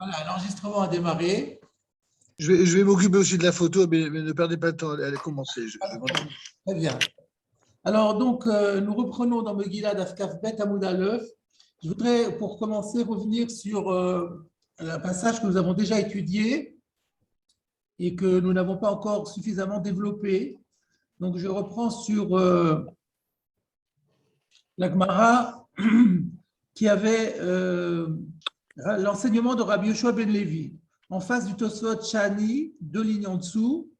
Voilà, l'enregistrement a démarré. Je vais m'occuper aussi de la photo, mais ne perdez pas de temps, elle a commencé. Très bien. Alors, donc, nous reprenons dans Megillah d'Afkaf Bet Hamoud Aleph. Je voudrais, pour commencer, revenir sur un passage que nous avons déjà étudié et que nous n'avons pas encore suffisamment développé. Donc, je reprends sur la Gemara qui avait l'enseignement de Rabbi Yoshua ben Levi. En face du Tosfot Shani, deux lignes en dessous,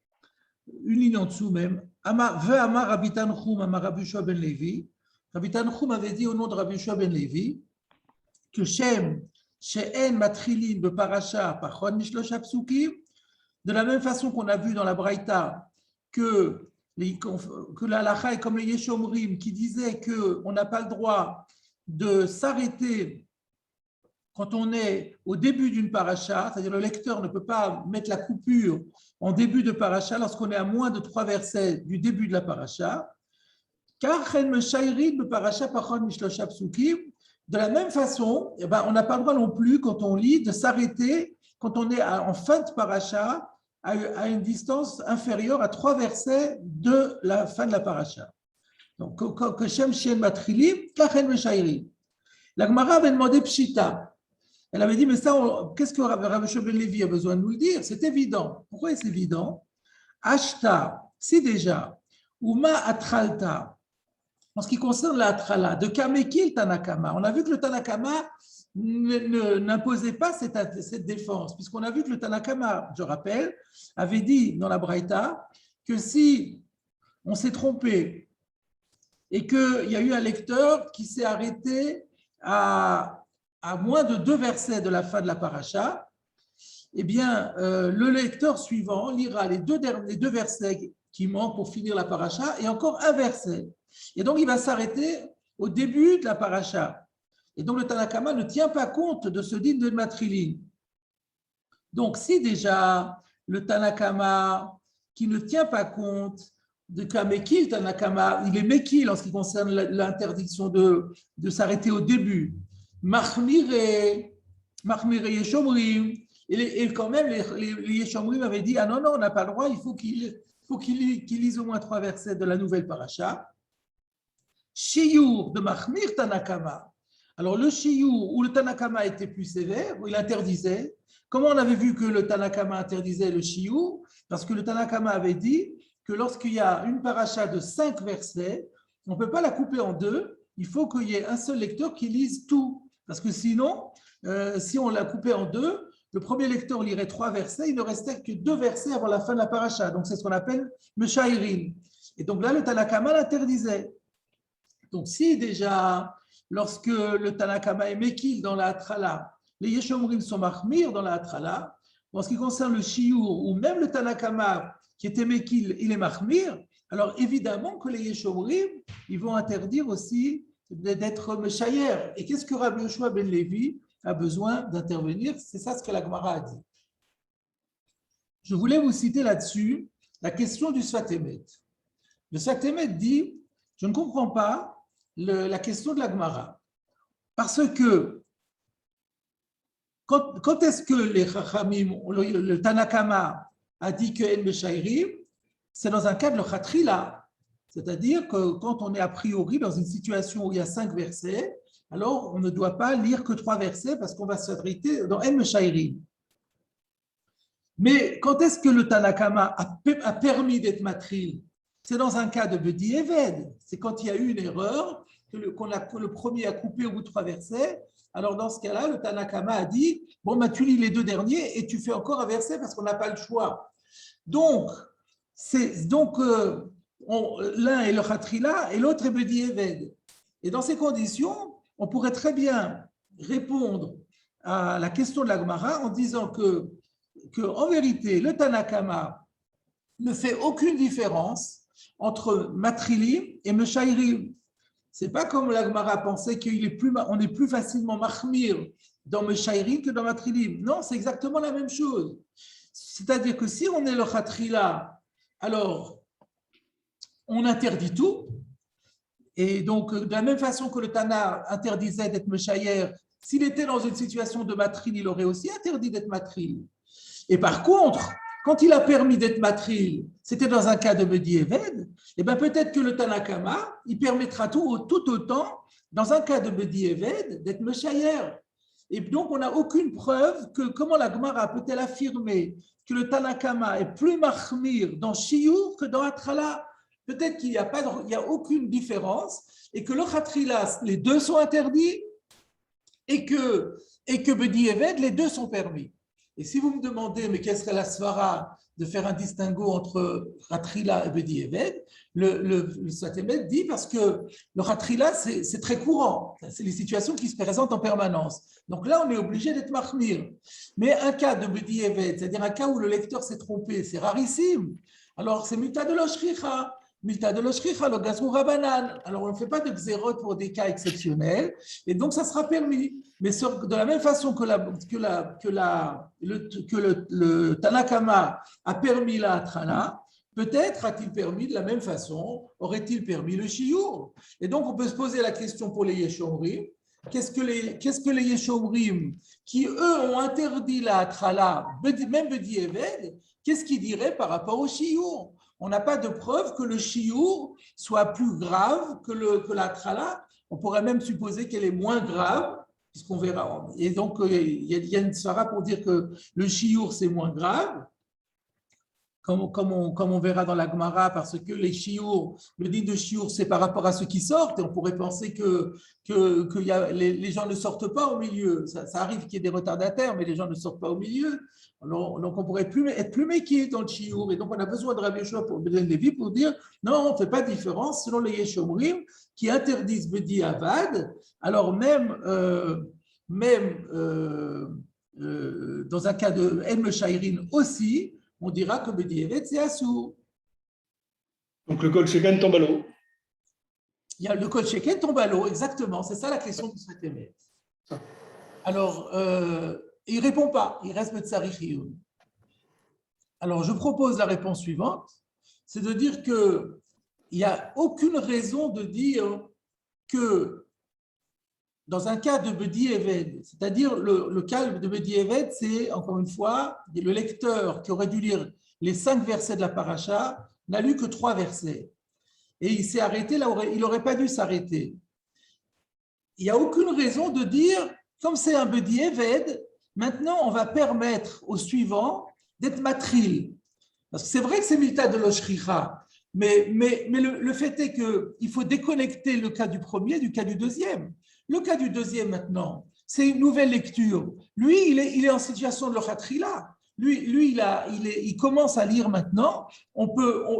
une ligne en dessous même, Amar Rabbi Tanchum, Amar Rabbi Yoshua ben Levi. Rabbi Tanchum avait dit au nom de Rabbi Yoshua ben Levi que Shem, She'en Matrilin Beparasha Pachon Mishlosha Psukim, de la même façon qu'on a vu dans la Braïta que la halakha est comme les Yeshomrim qui disaient qu'on n'a pas le droit de s'arrêter quand on est au début d'une paracha, c'est-à-dire le lecteur ne peut pas mettre la coupure en début de paracha lorsqu'on est à moins de 3 versets du début de la paracha. De la même façon, on n'a pas le droit non plus quand on lit de s'arrêter quand on est en fin de paracha à une distance inférieure à 3 versets de la fin de la paracha. Donc, que Shem Shien Matrilim, Kachen Meshayrim. La Gemara avait demandé Pshita. Elle avait dit, mais ça, qu'est-ce que Rabbi Yoshua ben Levi a besoin de nous le dire? C'est évident. Pourquoi est-ce évident? Ashta, si déjà, Uma Atralta, en ce qui concerne la Atrala, de Kamekil Tanakama, on a vu que le Tanakama n'imposait pas cette défense, puisqu'on a vu que le Tanakama, je rappelle, avait dit dans la Braïta que si on s'est trompé et qu'il y a eu un lecteur qui s'est arrêté à moins de 2 versets de la fin de la paracha, eh bien, le lecteur suivant lira les deux versets qui manquent pour finir la paracha et encore un verset. Et donc, il va s'arrêter au début de la paracha. Et donc, le Tanakama ne tient pas compte de ce din de Matrilin. Donc, si déjà le Tanakama qui ne tient pas compte de Kamekil Tanakama, il est Mekil en ce qui concerne l'interdiction de s'arrêter au début. Mahmire Yeshomrim, et quand même les Yeshomrim avaient dit, ah non, on n'a pas le droit, il faut qu'il lise au moins 3 versets de la nouvelle paracha. Shiur de Mahmir Tanakama. Alors le Shiur où le Tanakama était plus sévère, où il interdisait, comment on avait vu que le Tanakama interdisait le Shiur? Parce que le Tanakama avait dit que lorsqu'il y a une paracha de 5 versets, on ne peut pas la couper en 2, il faut qu'il y ait un seul lecteur qui lise tout. Parce que sinon, si on l'a coupé en 2, le premier lecteur lirait 3 versets, il ne restait que 2 versets avant la fin de la paracha. Donc c'est ce qu'on appelle Meshairin. Et donc là, le Tanakama l'interdisait. Donc si déjà, lorsque le Tanakama est Mekil dans la Atrala, les Yeshomrim sont Mahmir dans la Atrala, en ce qui concerne le Shiur, ou même le Tanakama qui était Mekil, il est Mahmir, alors évidemment que les Yeshomrim, ils vont interdire aussi d'être Meshayer. Et qu'est-ce que Rabbi Yoshua ben Levi a besoin d'intervenir? C'est ça ce que la Gemara a dit. Je voulais vous citer là-dessus la question du Sfat Emet. Le Sfat Emet dit, je ne comprends pas la question de la Gemara. Parce que quand est-ce que les Chachamim, le Tanakama a dit que En Meshayrim, c'est dans un cas de le Khatrila. C'est-à-dire que quand on est a priori dans une situation où il y a 5 versets, alors on ne doit pas lire que 3 versets parce qu'on va s'arrêter dans En Meshayrim. Mais quand est-ce que le Tanakama a permis d'être matril? C'est dans un cas de Bedi Eved. C'est quand il y a eu une erreur, que le premier a coupé au bout de 3 versets. Alors dans ce cas-là, le Tanakama a dit, bon, tu lis les 2 derniers et tu fais encore un verset parce qu'on n'a pas le choix. Donc l'un est le Khatrila et l'autre est Bedi Eved. Et dans ces conditions, on pourrait très bien répondre à la question de la Gemara en disant que en vérité, le Tanakama ne fait aucune différence entre Matrilim et Meshayrim. Ce n'est pas comme la Gemara pensait qu'on est plus facilement Mahmir dans Meshayrim que dans Matrilim. Non, c'est exactement la même chose. C'est-à-dire que si on est le Khatrila, alors on interdit tout. Et donc, de la même façon que le Tana interdisait d'être Meshayer, s'il était dans une situation de matril, il aurait aussi interdit d'être matril. Et par contre, quand il a permis d'être matril, c'était dans un cas de Bedi Eved, et bien peut-être que le Tanakama, il permettra tout autant, dans un cas de Bedi Eved, d'être Meshayer. Et donc, on n'a aucune preuve que comment la Gemara peut-elle affirmer que le Tanakama est plus mahmir dans Shiur que dans Atrala. Peut-être qu'il n'y a aucune différence et que le Khatrila, les deux sont interdits et que Bedi Eved, les deux sont permis. Et si vous me demandez, mais quelle serait la svara de faire un distinguo entre Khatrila et Bedi Eved, le Sfatemet dit parce que le Khatrila, c'est très courant. C'est les situations qui se présentent en permanence. Donc là, on est obligé d'être mahmir. Mais un cas de Bedi Eved, c'est-à-dire un cas où le lecteur s'est trompé, c'est rarissime. Alors, c'est Mita de l'Oshricha. Mita de l'Oshricha, le Gazrou Rabanan. Alors, on ne fait pas de xérot pour des cas exceptionnels. Et donc, ça sera permis. Mais de la même façon que le Tanakama a permis la Trana, peut-être a-t-il permis de la même façon, aurait-il permis le Shiur. Et donc, on peut se poser la question pour les Yeshomrim. Qu'est-ce que les Yeshomrim, qui eux ont interdit la Trala, même Bedi Eved, qu'est-ce qu'ils diraient par rapport au Shiur? On n'a pas de preuve que le Shiur soit plus grave que la Trala. On pourrait même supposer qu'elle est moins grave, puisqu'on verra. Et donc, il y a une svara pour dire que le Shiur, c'est moins grave. Comme on verra dans la Gemara, parce que les chiours, le dit de chiour, c'est par rapport à ceux qui sortent, et on pourrait penser que les gens ne sortent pas au milieu. Ça arrive qu'il y ait des retardataires, mais les gens ne sortent pas au milieu. Donc, on pourrait être plus méquier dans le chiour, et donc on a besoin de Rabbi Yoshua pour Ben Levi pour dire non, on ne fait pas de différence selon les Yeshomrim qui interdisent Bedi Avad. Alors, même dans un cas de En Meshairin aussi, on dira que Bedi Eved, c'est Assour. Donc le Kol Sheken tombe à l'eau. Il y a le Kol Sheken tombe à l'eau, exactement. C'est ça la question du Sfatemet. Alors, il ne répond pas, il reste Betzari Chiyun. Alors, je propose la réponse suivante, c'est de dire qu'il n'y a aucune raison de dire que dans un cas de Bedi Eved, c'est-à-dire le cas de Bedi Eved, c'est encore une fois le lecteur qui aurait dû lire les 5 versets de la paracha n'a lu que 3 versets. Et il s'est arrêté là où il n'aurait pas dû s'arrêter. Il n'y a aucune raison de dire, comme c'est un Bedi Eved, maintenant on va permettre au suivant d'être matril. Parce que c'est vrai que c'est Milta de l'Oshricha, mais le fait est qu'il faut déconnecter le cas du premier du cas du deuxième. Le cas du deuxième maintenant, c'est une nouvelle lecture. Lui, il est en situation de l'Ochatrila. Lui, il commence à lire maintenant.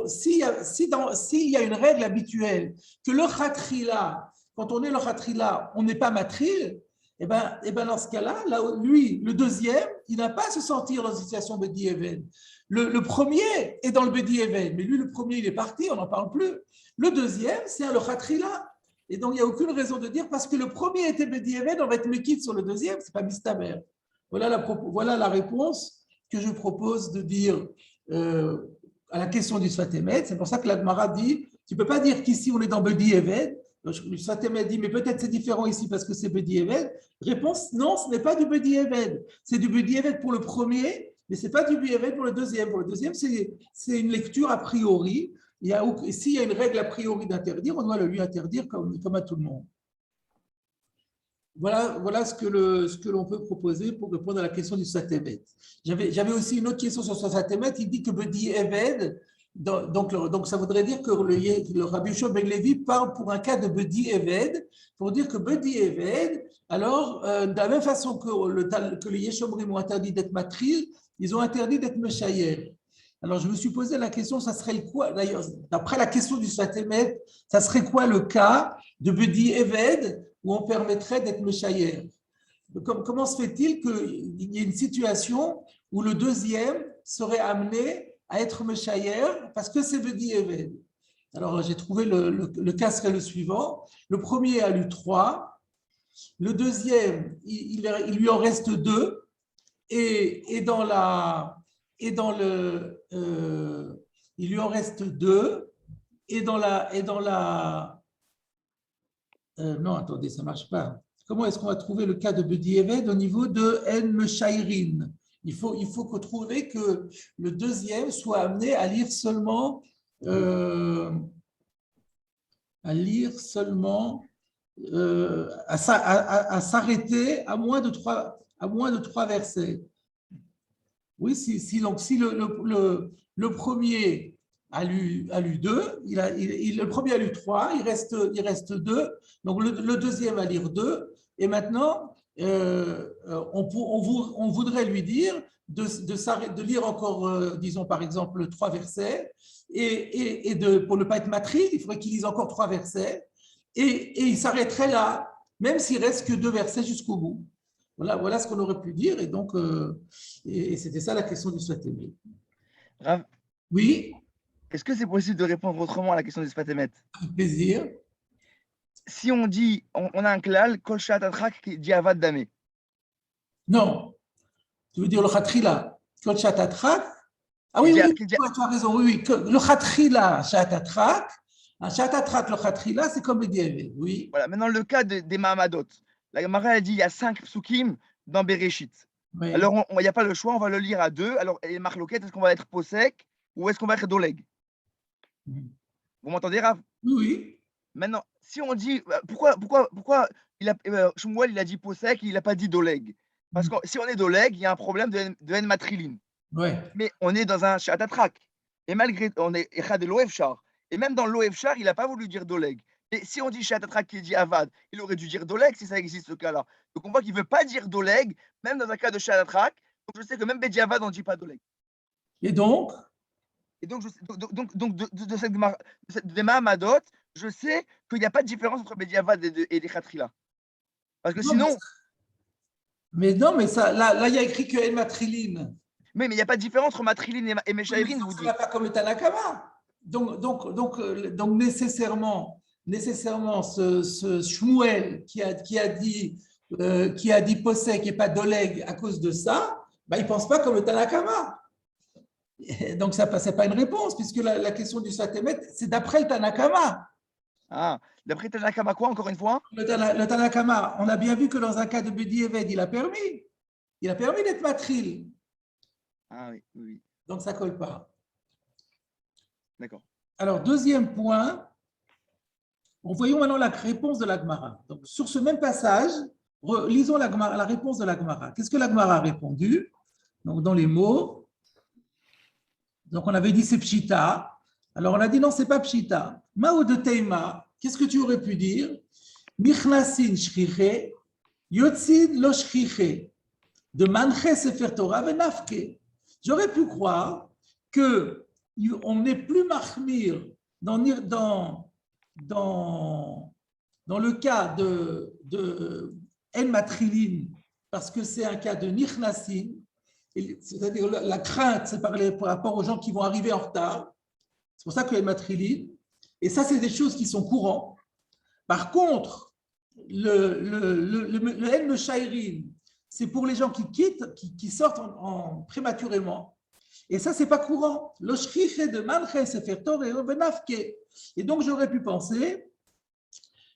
S'il y a une règle habituelle que l'Ochatrila, quand on est l'Ochatrila, on n'est pas matril, et ben dans ce cas-là, lui, le deuxième, il n'a pas à se sentir dans une situation de Bedi Eved. Le premier est dans le Bedi Eved, mais lui, le premier, il est parti, on n'en parle plus. Le deuxième, c'est un l'Ochatrila. Et donc, il n'y a aucune raison de dire, parce que le premier était Bedi Eved, on va être Mekit sur le deuxième, ce n'est pas Mistaber. Voilà la réponse que je propose de dire à la question du Sfatemet. C'est pour ça que la Gemara dit, tu ne peux pas dire qu'ici on est dans Bedi Eved. Le Sfatemet dit, mais peut-être c'est différent ici parce que c'est Bedi Eved. Réponse, non, ce n'est pas du Bedi Eved. C'est du Bedi Eved pour le premier, mais ce n'est pas du Bedi Eved pour le deuxième. Pour le deuxième, c'est une lecture a priori. S'il y a une règle a priori d'interdire, on doit le lui interdire comme à tout le monde. Voilà ce que l'on peut proposer pour répondre à la question du Sfatemet. J'avais aussi une autre question sur ce Sfatemet. Il dit que Bedi Eved, donc ça voudrait dire que le Rabbi Yoshua ben Levi parle pour un cas de Bedi Eved, pour dire que Bedi Eved, alors de la même façon que les Yeshomrim ont interdit d'être matril, ils ont interdit d'être meshayer. Alors, je me suis posé la question, ça serait quoi, d'ailleurs, d'après la question du Sfatemet, ça serait quoi le cas de Bedi Eved où on permettrait d'être meshayer? Comment se fait-il qu'il y ait une situation où le deuxième serait amené à être meshayer parce que c'est Bedi Eved? Alors, j'ai trouvé le cas serait le suivant. Le premier a lu 3, le deuxième, il lui en reste 2, il lui en reste 2, non, attendez, ça ne marche pas. comment est-ce qu'on va trouver le cas de Bedieved au niveau de En Meshairin? Il faut qu'on trouve que le deuxième soit amené à lire seulement à s'arrêter à moins de trois versets. Oui, si le premier a lu 2, le premier a lu 3, il reste 2, donc le deuxième va lire 2, et maintenant, on voudrait lui dire de lire encore, disons par exemple, 3 versets, et pour ne pas être matride, il faudrait qu'il lise encore 3 versets, et il s'arrêterait là, même s'il reste que 2 versets jusqu'au bout. Voilà ce qu'on aurait pu dire, et donc, et c'était ça la question du Sfat Emet. Rav, Oui, est-ce que c'est possible de répondre autrement à la question du Sfat Emet? avec plaisir. Si on dit, on a un klal, Kol Shat Atrak qui dit Avad Dame. Non, tu veux dire le Khatrila, Kol Shat Atrak. Ah oui, tu as raison, oui, le Khatrila, Shat Atrak, Shat Atrak, le Khatrila, c'est comme le Bedieved, oui. Voilà, maintenant le cas des Mahamadot. La Gemara a dit il y a 5 psukim dans Bereshit. Oui. Alors il n'y a pas le choix, on va le lire à 2. Alors, et Marloquet, est-ce qu'on va être posek ou est-ce qu'on va être doleg? Vous m'entendez, Rav? Oui. Maintenant, si on dit pourquoi Shmuel il a dit posek, il n'a pas dit doleg? Parce que si on est doleg, il y a un problème de en matriline. Ouais. Mais on est dans un shatatrak. Et malgré on est echad l'oefchar. Et même dans l'oefchar, il n'a pas voulu dire doleg. Et si on dit shatatrak qui dit avad, il aurait dû dire doleg si ça existe ce cas-là. Donc on voit qu'il ne veut pas dire doleg, même dans un cas de shatatrak. Donc je sais que même bediavad, on ne dit pas doleg. Et donc de cette Mahamadot, je sais qu'il n'y a pas de différence entre bediavad et les khatrila. Parce que sinon. Mais non, mais ça, là, il y a écrit que El Matriline. Mais il n'y a pas de différence entre Matriline et Meshaïrin, vous dites. Ça ne va pas comme le Tanakama. Donc nécessairement, ce Shmuel qui a dit Posek et pas Doleg à cause de ça, il ne pense pas comme le Tanakama. Donc, ce n'est pas une réponse, puisque la question du Sfat Emet, c'est d'après le Tanakama. Ah, d'après le Tanakama quoi, encore une fois? Le Tanakama, on a bien vu que dans un cas de Bedieved, il a permis d'être matril. Ah oui. Donc, ça ne colle pas. D'accord. Alors, deuxième point, voyons maintenant la réponse de la Gemara. Donc, sur ce même passage, lisons la réponse de la Gemara. Qu'est-ce que la Gemara a répondu? Donc, dans les mots, donc on avait dit c'est Pshita. Alors, on a dit non, ce n'est pas Pshita. Mao de Teima, qu'est-ce que tu aurais pu dire? Nichnasin shriche, yotzin lo shriche, de manche sefer Torah venafke. J'aurais pu croire qu'on n'est plus mahmir dans le cas de En Matriline, parce que c'est un cas de Nichnasin, c'est-à-dire la crainte, c'est par rapport aux gens qui vont arriver en retard. C'est pour ça que En Matriline, et ça, c'est des choses qui sont courantes. Par contre, le En Meshairin, c'est pour les gens qui quittent, qui sortent prématurément. Et ça, ce n'est pas courant. Et donc, j'aurais pu penser,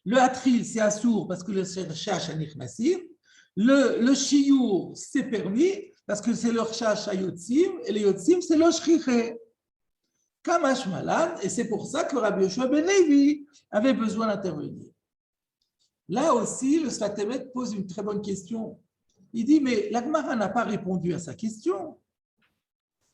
le Hatril, c'est assour parce que le Cherchash a Nichnasim. Le Shiur, c'est permis parce que c'est le Cherchash à Yotzim. Et le Yotzim, c'est le Shriche. Kamash Malan. Et c'est pour ça que Rabbi Yoshua ben Levi avait besoin d'intervenir. Là aussi, le Sfat Emet pose une très bonne question. Il dit, mais la Gemara n'a pas répondu à sa question.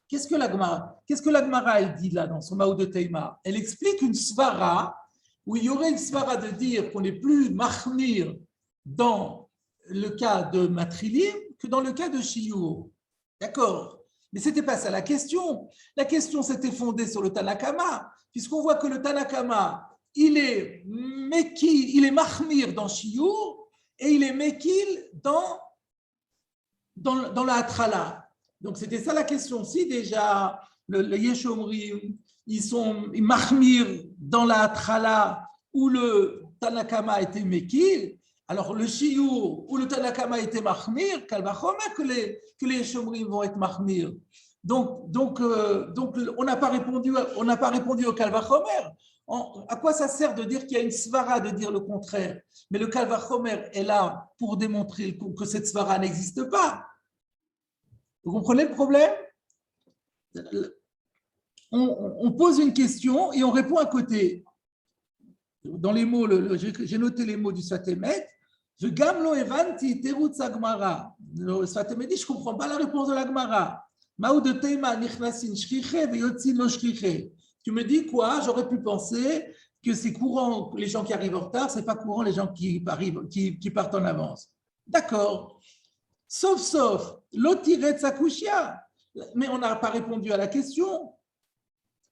Qu'est-ce que la Gemara elle dit là dans son Mao de Teima? Elle explique une svara où il y aurait une svara de dire qu'on n'est plus mahmir dans le cas de Matrilim que dans le cas de Shiur. D'accord? Mais ce n'était pas ça la question. La question s'était fondée sur le Tanakama, puisqu'on voit que le Tanakama, il est mahmir dans Shiur et il est mekil dans la Hatrala. Donc, c'était ça la question. Si déjà, le Yeshomrim, ils sont mahmir dans la Hatrala où le Tanakama était mekil, alors le Shiur où le Tanakama était mahmir, Kalvachomer que les Yeshomrim vont être mahmir. Donc on n'a pas répondu au Kalvachomer. À quoi ça sert de dire qu'il y a une svara de dire le contraire? Mais le Kal Vachomer est là pour démontrer que cette svara n'existe pas. Vous comprenez le problème? On pose une question et on répond à côté. Dans les mots, j'ai noté les mots du Sfatemet. Je gamlo evanti terutz agmara. Le Sfatemet dit, je ne comprends pas la réponse de la Gemara. Maou de teima nichnasin shriche veyotzin lo shriche. Tu me dis quoi? J'aurais pu penser que c'est courant les gens qui arrivent en retard, c'est pas courant les gens qui partent en avance. D'accord. Sauf, l'otiret sakushia. Mais on n'a pas répondu à la question.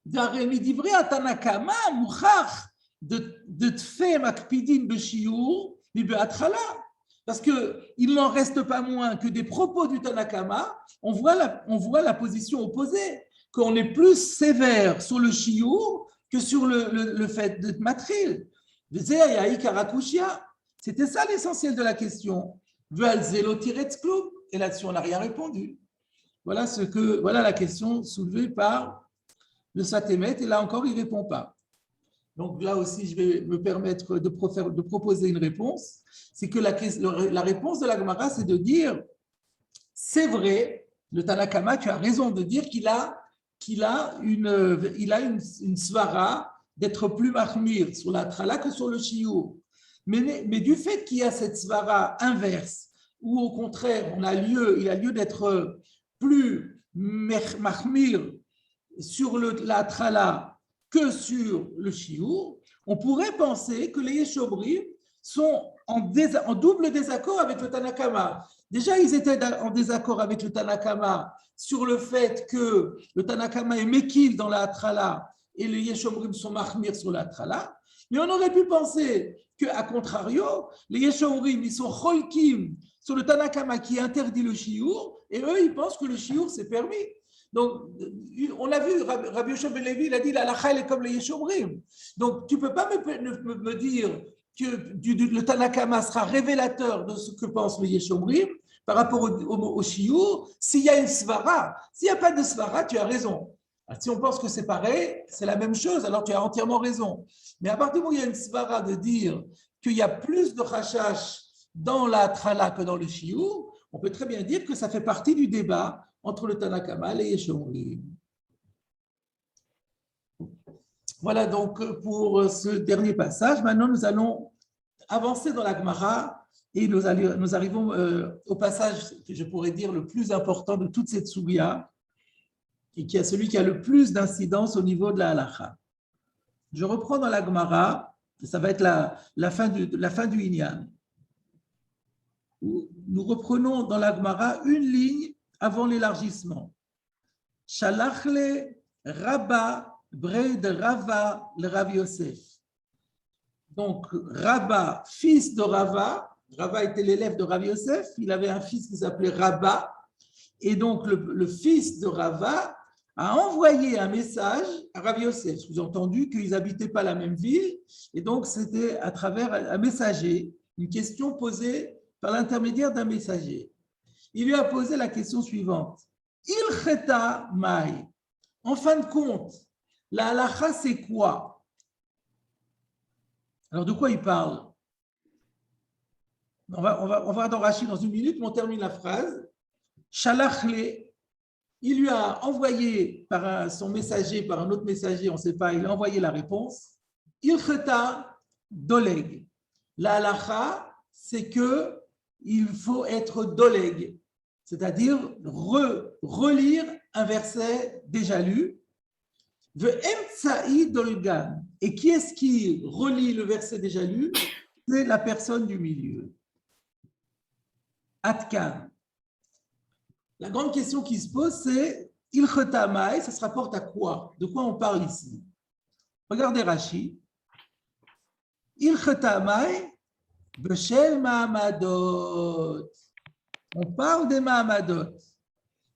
D'aremi divrei atanakama mouchach de tfei makpidin b'shiur mi be'atchala. Parce qu'il n'en reste pas moins que des propos du Tanakama, on voit la position opposée, qu'on est plus sévère sur le shiur que sur le fait de matril. C'était ça l'essentiel de la question. Et là-dessus, on n'a rien répondu. Voilà la question soulevée par le Sfatemet, et là encore, il ne répond pas. Donc là aussi, je vais me permettre de proposer une réponse. C'est que la réponse de la Gemara, c'est de dire, c'est vrai, le Tanakama, tu as raison de dire qu'il a une svara d'être plus mahmir sur la trala que sur le shiur. Mais du fait qu'il y a cette svara inverse, où au contraire, il a lieu d'être plus mahmir sur la trala que sur le shiur, on pourrait penser que les Yeshobrim sont en double désaccord avec le Tanakama. Déjà, ils étaient en désaccord avec le Tanakama sur le fait que le Tanakama est Mekil dans la Trala et les Yeshobrim sont Mahmir sur la Trala. Mais on aurait pu penser qu'à contrario, les Yeshobrim, ils sont Cholkim sur le Tanakama qui interdit le shiur, et eux, ils pensent que le shiur, c'est permis. Donc, on l'a vu, Rabbi Yoshua ben Levi, il a dit la halakha est comme les Yeshobrim. Donc, tu ne peux pas me dire que le Tanakama sera révélateur de ce que pense le Yeshobrim par rapport au shiur s'il y a une svara. S'il n'y a pas de svara, tu as raison. Alors, si on pense que c'est pareil, c'est la même chose, alors tu as entièrement raison. Mais à partir du moment où il y a une svara de dire qu'il y a plus de chashash dans la trala que dans le shiur, on peut très bien dire que ça fait partie du débat entre le Tanakama et les Yeshobrim. Voilà donc pour ce dernier passage. Maintenant, nous allons avancer dans la Gemara et nous arrivons au passage que je pourrais dire le plus important de toute cette soubia et qui est celui qui a le plus d'incidence au niveau de la halakha. Je reprends dans la Gemara, ça va être la fin du Inyan. Nous reprenons dans la Gemara une ligne avant l'élargissement. Shalachle Rabba Bred Rava le Rav Yosef. Donc, Rabba, fils de Rava était l'élève de Rav Yosef, il avait un fils qui s'appelait Rabba, et donc le fils de Rava a envoyé un message à Rav Yosef. Vous avez entendu qu'ils n'habitaient pas la même ville, et donc c'était à travers un messager, une question posée par l'intermédiaire d'un messager. Il lui a posé la question suivante. Ilcheta Mai. En fin de compte, la halakha, c'est quoi? Alors, de quoi il parle? On va dans Rashi dans une minute, mais on termine la phrase. Shalachle, il lui a envoyé par son messager, par un autre messager, on ne sait pas, il a envoyé la réponse. Ilcheta Doleg. La halakha, c'est qu'il faut être doleg, c'est-à-dire relire un verset déjà lu. Dolgan. Et qui est-ce qui relit le verset déjà lu? C'est la personne du milieu. Atkan. La grande question qui se pose, c'est Ilchetamai, ça se rapporte à quoi? De quoi on parle ici? Regardez Rashi. Ilchetamai, Beshel Mahamadot. On parle des Mahamadot.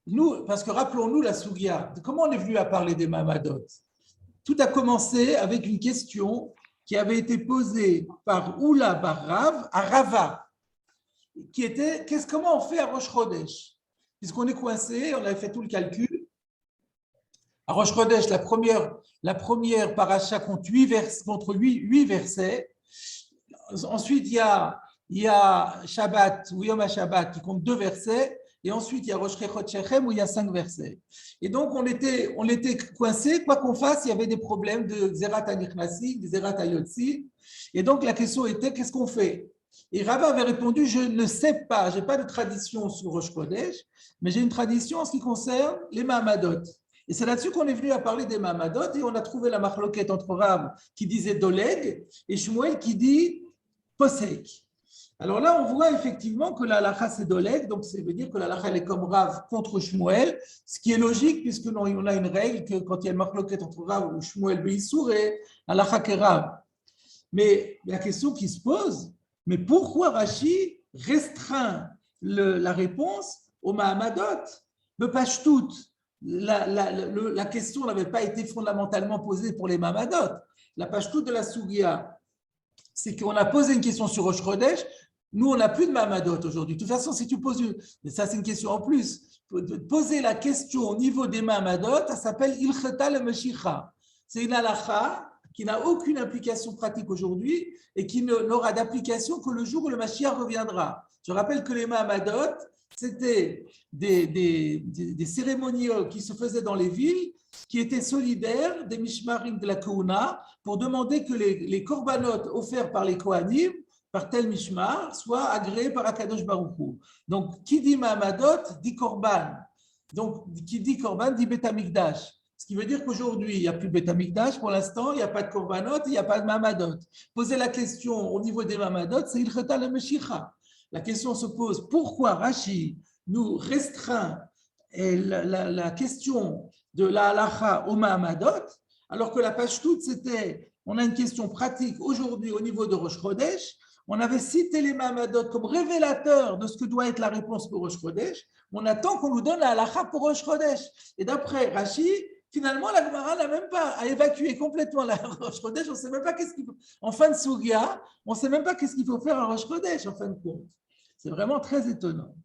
Nous, parce que rappelons-nous la Sougia, comment on est venu à parler des Mahamadot? Tout a commencé avec une question qui avait été posée par Oula Barav à Rava, qui était comment on fait à Rosh Chodesh? Puisqu'on est coincé, on avait fait tout le calcul. À Rosh Chodesh, la première paracha compte 8 versets. Ensuite, il y a Shabbat ou Yom HaShabbat qui compte 2 versets. Et ensuite, il y a Rosh Shechem où il y a 5 versets. Et donc, on était coincés. Quoi qu'on fasse, il y avait des problèmes de Xerat HaNichnasi, de Xerat HaYotzi. Et donc, la question était, qu'est-ce qu'on fait? Et Rava avait répondu, je ne sais pas, je n'ai pas de tradition sur Rosh Chodesh, mais j'ai une tradition en ce qui concerne les Mahamadot. Et c'est là-dessus qu'on est venu à parler des Mahamadot, et on a trouvé la marloquette entre Rav qui disait Doleg et Shmuel qui dit Posek. Alors là, on voit effectivement que la halakha c'est Doleg, donc ça veut dire que la halakha elle est comme Rav contre Shmuel, ce qui est logique puisque on a une règle que quand il y a une marloquette entre Rav ou Shmuel Beissouré, halakha que Rav. Mais la question qui se pose, mais pourquoi Rashi restreint la réponse au Mahamadot? Le Pashtout, la question n'avait pas été fondamentalement posée pour les Mahamadot. La Pashtout de la Sougia, c'est qu'on a posé une question sur Rosh Chodesh. Nous, on n'a plus de Mahamadot aujourd'hui. De toute façon, si tu poses ça c'est une question en plus, poser la question au niveau des Mahamadot, ça s'appelle Ilcheta le Meshicha. C'est une halakha qui n'a aucune implication pratique aujourd'hui et qui n'aura d'application que le jour où le Mashiach reviendra. Je rappelle que les Mahamadot, c'était des cérémonies qui se faisaient dans les villes, qui étaient solidaires des Mishmarim de la Keuna pour demander que les korbanot offerts par les Kohanim, par tel Mishmar, soient agréés par Akadosh Baruch Hu. Donc, qui dit Mahamadot dit Korban. Donc, qui dit Korban dit Bet Hamikdash. Ce qui veut dire qu'aujourd'hui, il n'y a plus de Beth Amikdash pour l'instant, il n'y a pas de Korbanot, il n'y a pas de Mahamadot. Poser la question au niveau des Mahamadot, c'est Ilcheta le Meshicha. La question se pose, pourquoi Rashi nous restreint la question de la halakha au Mahamadot, alors que la Pashtout, c'était, on a une question pratique aujourd'hui au niveau de Rosh Chodesh, on avait cité les Mahamadot comme révélateurs de ce que doit être la réponse pour Rosh Chodesh, on attend qu'on nous donne la halakha pour Rosh Chodesh. Et d'après Rashi, finalement, la Gemara n'a même pas à évacuer complètement la Rosh Chodesh. On ne sait même pas qu'est-ce qu'il faut. En fin de Sugia, on ne sait même pas qu'est-ce qu'il faut faire à Rosh Chodesh, en fin de compte. C'est vraiment très étonnant.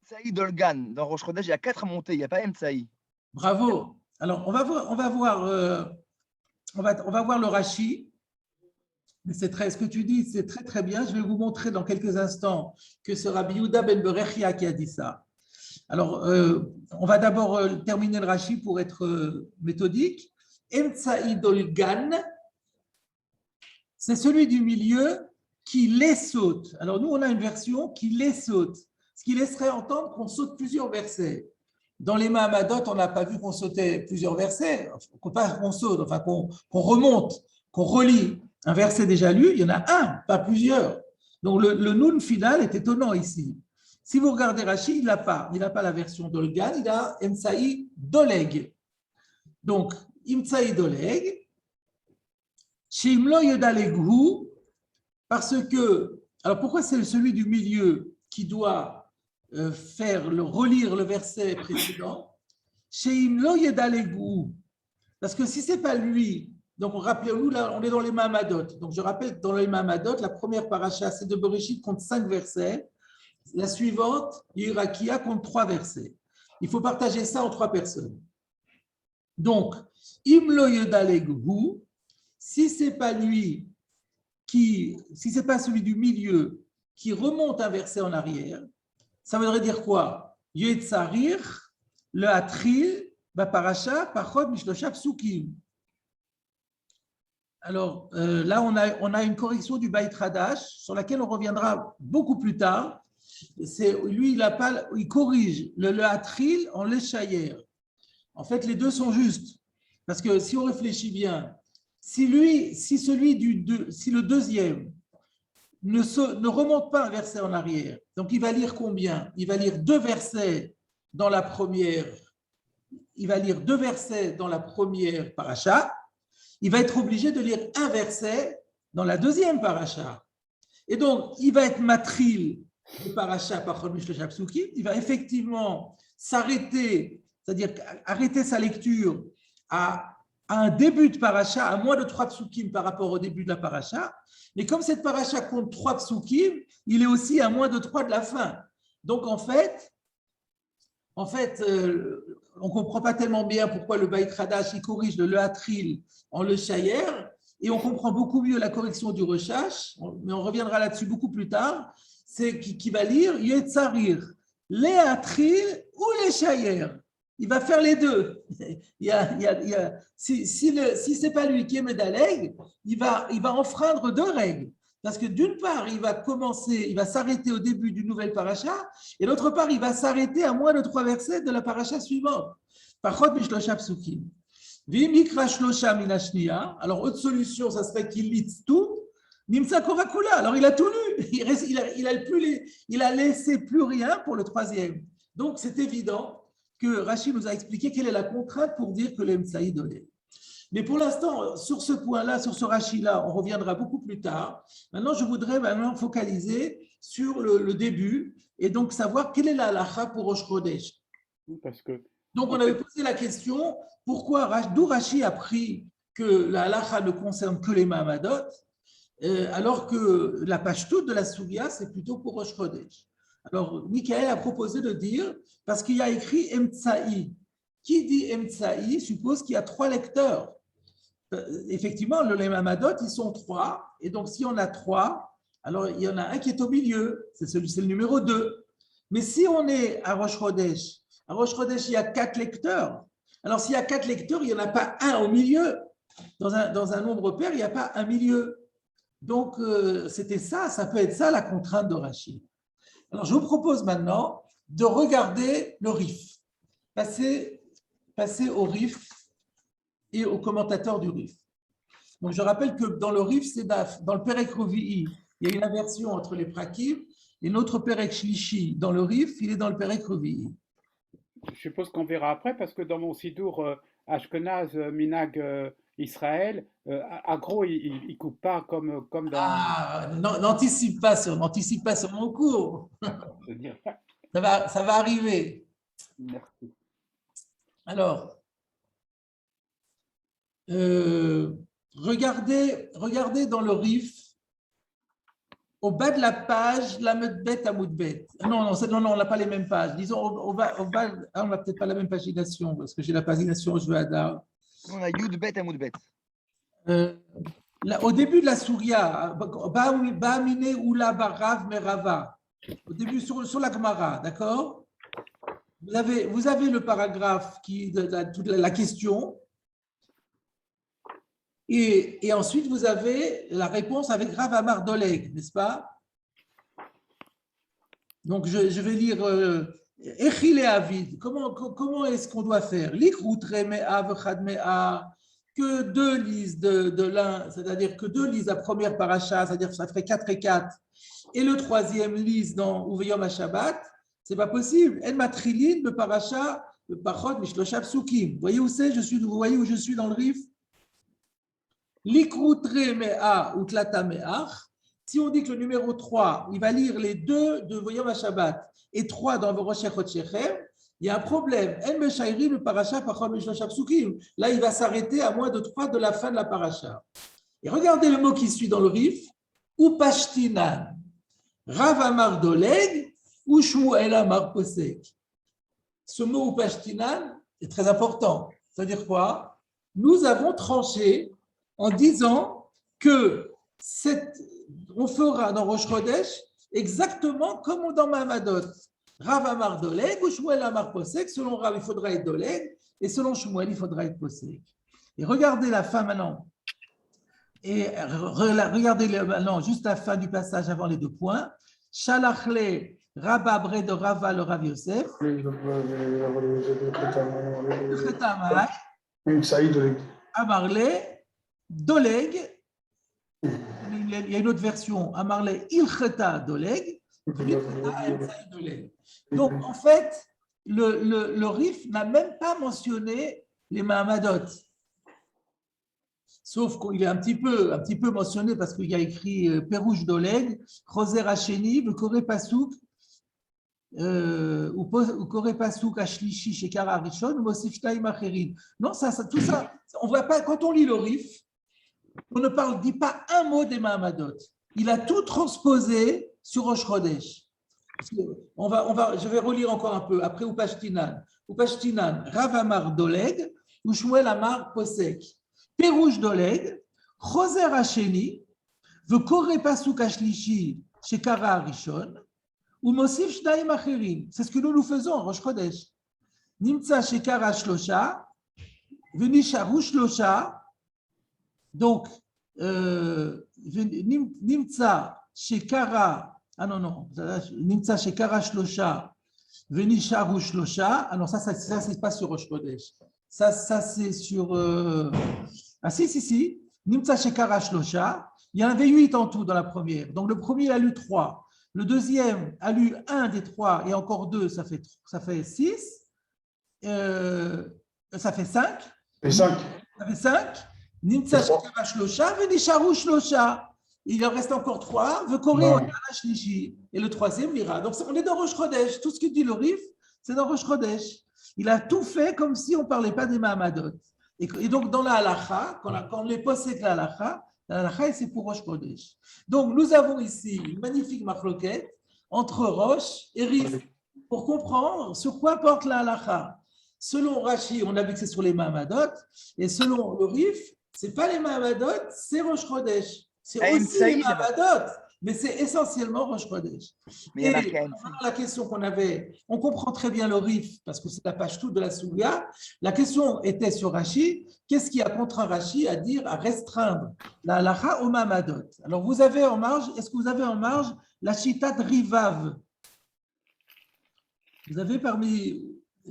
Tsaï Dolgan, dans Rosh Chodesh, il y a 4 montées, il n'y a pas Tsaï. Bravo. Alors, on va voir le Rashi. Mais ce que tu dis, c'est très, très bien. Je vais vous montrer dans quelques instants que c'est Rabbi Yehuda ben Berechia qui a dit ça. Alors, on va d'abord terminer le Rashi pour être méthodique. Emtsaï Dolgan, c'est celui du milieu qui les saute. Alors, nous, on a une version qui les saute, ce qui laisserait entendre qu'on saute plusieurs versets. Dans les Mahamadot, on n'a pas vu qu'on sautait plusieurs versets, qu'on saute, enfin qu'on remonte, qu'on relit un verset déjà lu, il y en a un, pas plusieurs. Donc, le Nun final est étonnant ici. Si vous regardez Rashi, il n'a pas la version d'Olgan, il a Emtsaï Doleg. Donc, Emtsaï Doleg, Shimlo Yedaleghu, parce que, alors pourquoi c'est celui du milieu qui doit relire le verset précédent? Shimlo Yedaleghu, parce que si ce n'est pas lui, donc rappelez-nous, là, on est dans les Mahamadot. Donc, je rappelle que dans les Mahamadot, la première paracha, c'est de Bereshit, compte 5 versets. La suivante, Yirakia, compte 3 versets. Il faut partager ça en 3 personnes. Donc, Imlo Yedaleghu, si ce n'est pas lui si ce n'est pas celui du milieu qui remonte un verset en arrière, ça voudrait dire quoi? Yetzarir, le Atril, Baparacha, Pachot, Mishlosha, Psukim. Alors là, on a une correction du Beit Hadash sur laquelle on reviendra beaucoup plus tard. Lui, il corrige le Atril en l'échayer. En fait, les deux sont justes. Parce que si on réfléchit bien, si le deuxième ne remonte pas un verset en arrière, donc il va lire combien? Il va lire 2 versets dans la première. Il va lire 2 versets dans la première paracha. Il va être obligé de lire un verset dans la deuxième paracha. Et donc, il va être matril de paracha par Mishlocha Psukim. Il va effectivement s'arrêter, c'est-à-dire arrêter sa lecture à un début de paracha, à moins de 3 psukim par rapport au début de la paracha. Mais comme cette paracha compte 3 psukim, il est aussi à moins de 3 de la fin. Donc, en fait, en fait, on ne comprend pas tellement bien pourquoi le Beit Hadash il corrige le Atril en le Shayer, et on comprend beaucoup mieux la correction du Rechash, mais on reviendra là-dessus beaucoup plus tard, c'est qui va lire Yetzarir, les Atril ou les Shayer. Il va faire les deux. Si ce n'est pas lui qui est Médaleg, il va enfreindre deux règles. Parce que d'une part, il va s'arrêter au début d'une nouvelle paracha, et d'autre part, il va s'arrêter à moins de 3 versets de la paracha suivante. Pachot mishlocha psukim. V'imikra shlosha minashniya. Alors, autre solution, ça serait qu'il lit tout. Nimsa korakula. Alors, il a tout lu. Il a laissé plus rien pour le troisième. Donc, c'est évident que Rachid nous a expliqué quelle est la contrainte pour dire que l'Emtsaï donnait. Mais pour l'instant, sur ce point-là, sur ce Rachid-là, on reviendra beaucoup plus tard. Maintenant, je voudrais focaliser sur le début et donc savoir quelle est la halakha pour Rosh Chodesh. Parce que, donc, on avait posé la question, d'où Rachid a pris que la halakha ne concerne que les Mahamadot, alors que la pashtout de la Sougia, c'est plutôt pour Rosh Chodesh. Alors, Michael a proposé de dire, parce qu'il y a écrit Emtsaï. Qui dit Emtsaï suppose qu'il y a 3 lecteurs. Effectivement, les Mahamadot, ils sont 3. Et donc, si on a 3, alors il y en a un qui est au milieu. C'est le numéro 2. Mais si on est à Rosh Chodesh, il y a 4 lecteurs. Alors, s'il y a 4 lecteurs, il n'y en a pas un au milieu. Dans un nombre pair, il n'y a pas un milieu. Donc, c'était ça peut être ça la contrainte de Rachid. Alors, je vous propose maintenant de regarder le RIF. Passer au RIF et au commentateur du RIF. Donc, je rappelle que dans le RIF, c'est dans le Perek Revi'i, il y a une inversion entre les Prakim, et notre Perek Shlishi, dans le RIF, il est dans le Perek Revi'i. je suppose qu'on verra après, parce que dans mon Sidour Ashkenaz, Minag Israël, agro, il ne coupe pas comme dans. Ah, n'anticipe pas sur mon cours. Je veux dire, Ça va arriver. merci. Alors, regardez dans le RIF, au bas de la page, la Medbet à Moudbet. Non, on n'a pas les mêmes pages. Disons, on n'a peut-être pas la même pagination, parce que j'ai la pagination au Jeuada. On a Yudbet à Moudbet. Au début de la Souria, Ba'amine Oula Barav Merava, au début sur la Gemara, d'accord? Vous avez le paragraphe toute la question, et ensuite vous avez la réponse avec Rav Amar Doleg, n'est-ce pas? Donc je vais lire Echile Avid. Comment est-ce qu'on doit faire? L'ikroutre me'a v'chad me'a, que 2 lisent de l'un, c'est-à-dire que 2 lisent la première paracha, c'est-à-dire que ça ferait 4 et 4, et le troisième lise dans Uveyom HaShabbat. C'est pas possible. En matrilin, le paracha, le pachot, mishlocha psukim. Vous voyez où c'est? Vous voyez où je suis dans le RIF? L'ikroutre me'a utlata me'ach. Si on dit que le numéro 3, il va lire les 2 de Voyom HaShabbat et 3 dans Voroshech Hotshechem, il y a un problème. En meshairi, le paracha, pachot, mishlocha psukim. Là, il va s'arrêter à moins de 3 de la fin de la paracha. Et regardez le mot qui suit dans le RIF. Upashtinan. Rav Amar Doleg. Ou Shmuel Amar Posek. Ce mot Upashtinan est très important. C'est-à-dire quoi? Nous avons tranché en disant que on fera dans Rosh Chodesh exactement comme dans Mahamadot. Rav Amar Doleg ou Shmuel Amar Posek. Selon Rav, il faudra être Doleg, et selon Shmuel, il faudra être Posek. Et regardez la fin maintenant. Et regardez maintenant juste la fin du passage avant les 2 points. Shalachle Rabba Bre de Rava le Rav Yosef. Amarle Doleg. Il y a une autre version. Amarle Ilcheta Doleg. Donc en fait, le RIF n'a même pas mentionné les Mahamadot. Sauf qu'il est un petit peu mentionné parce qu'il y a écrit Perouche Doleg, Choser Hacheni, le Koré Pasouk. Ou Koré Pasouk Ashlishi Shekara Rishon ou Mosif Shtaim Acherin. Non, tout ça, on voit pas. Quand on lit le RIF, on ne dit pas un mot des Mahamadot. Il a tout transposé sur Rosh Chodesh. Je vais relire encore un peu. Après, Upashtinan. Upashtinan, Rav Amar Doleg, ou Shmuel Amar Posek. Perouche Doleg, Choser Hasheni, Vekore Pasuk Ashlishi, Shekara Arishon, ou Mosif Shnaim Acherim. C'est ce que nous faisons en Rosh Chodesh. Nimtza Shekara Shlosha, Venisharu Shlosha, donc, Nimtza Shekara, Nimtza Shekara Shlosha, Venisharu Shlosha. Ah non, ça c'est pas sur Rosh Chodesh. Ça c'est sur. Ah si. Nimtza Shekara Shlosha. Il y en avait 8 en tout dans la première. Donc, le premier a lu 3. Le deuxième a lu 1 des 3 et encore 2, ça fait 6. Ça fait 5. Et 5. Ça fait 5. Nimtza Shekara Shlosha, Venisharu Shlosha. Il en reste encore 3. Et le troisième ira. Donc, on est dans Rosh Chodesh. Tout ce que dit le Rif, c'est dans Rosh Chodesh. Il a tout fait comme si on ne parlait pas des Mahamadot. Et donc, dans la halacha, quand on les possède la halacha, c'est pour Rosh Chodesh. Donc, nous avons ici une magnifique marloquette entre Rosh et Rif pour comprendre sur quoi porte la halacha. Selon Rashi, on a vu que c'est sur les Mahamadot. Et selon le Rif, ce n'est pas les Mahamadot, c'est Rosh Chodesh. C'est aussi les Mahamadot, mais c'est essentiellement Rosh Chodesh. Et la question qu'on avait, on comprend très bien le Rif, parce que c'est la page toute de la Soulia. La question était sur Rashi. Qu'est-ce qui a contraint Rashi à restreindre la halacha au Mahamadot? Alors, vous avez en marge, est-ce que vous avez en marge la Chita de Rivav? Vous avez parmi.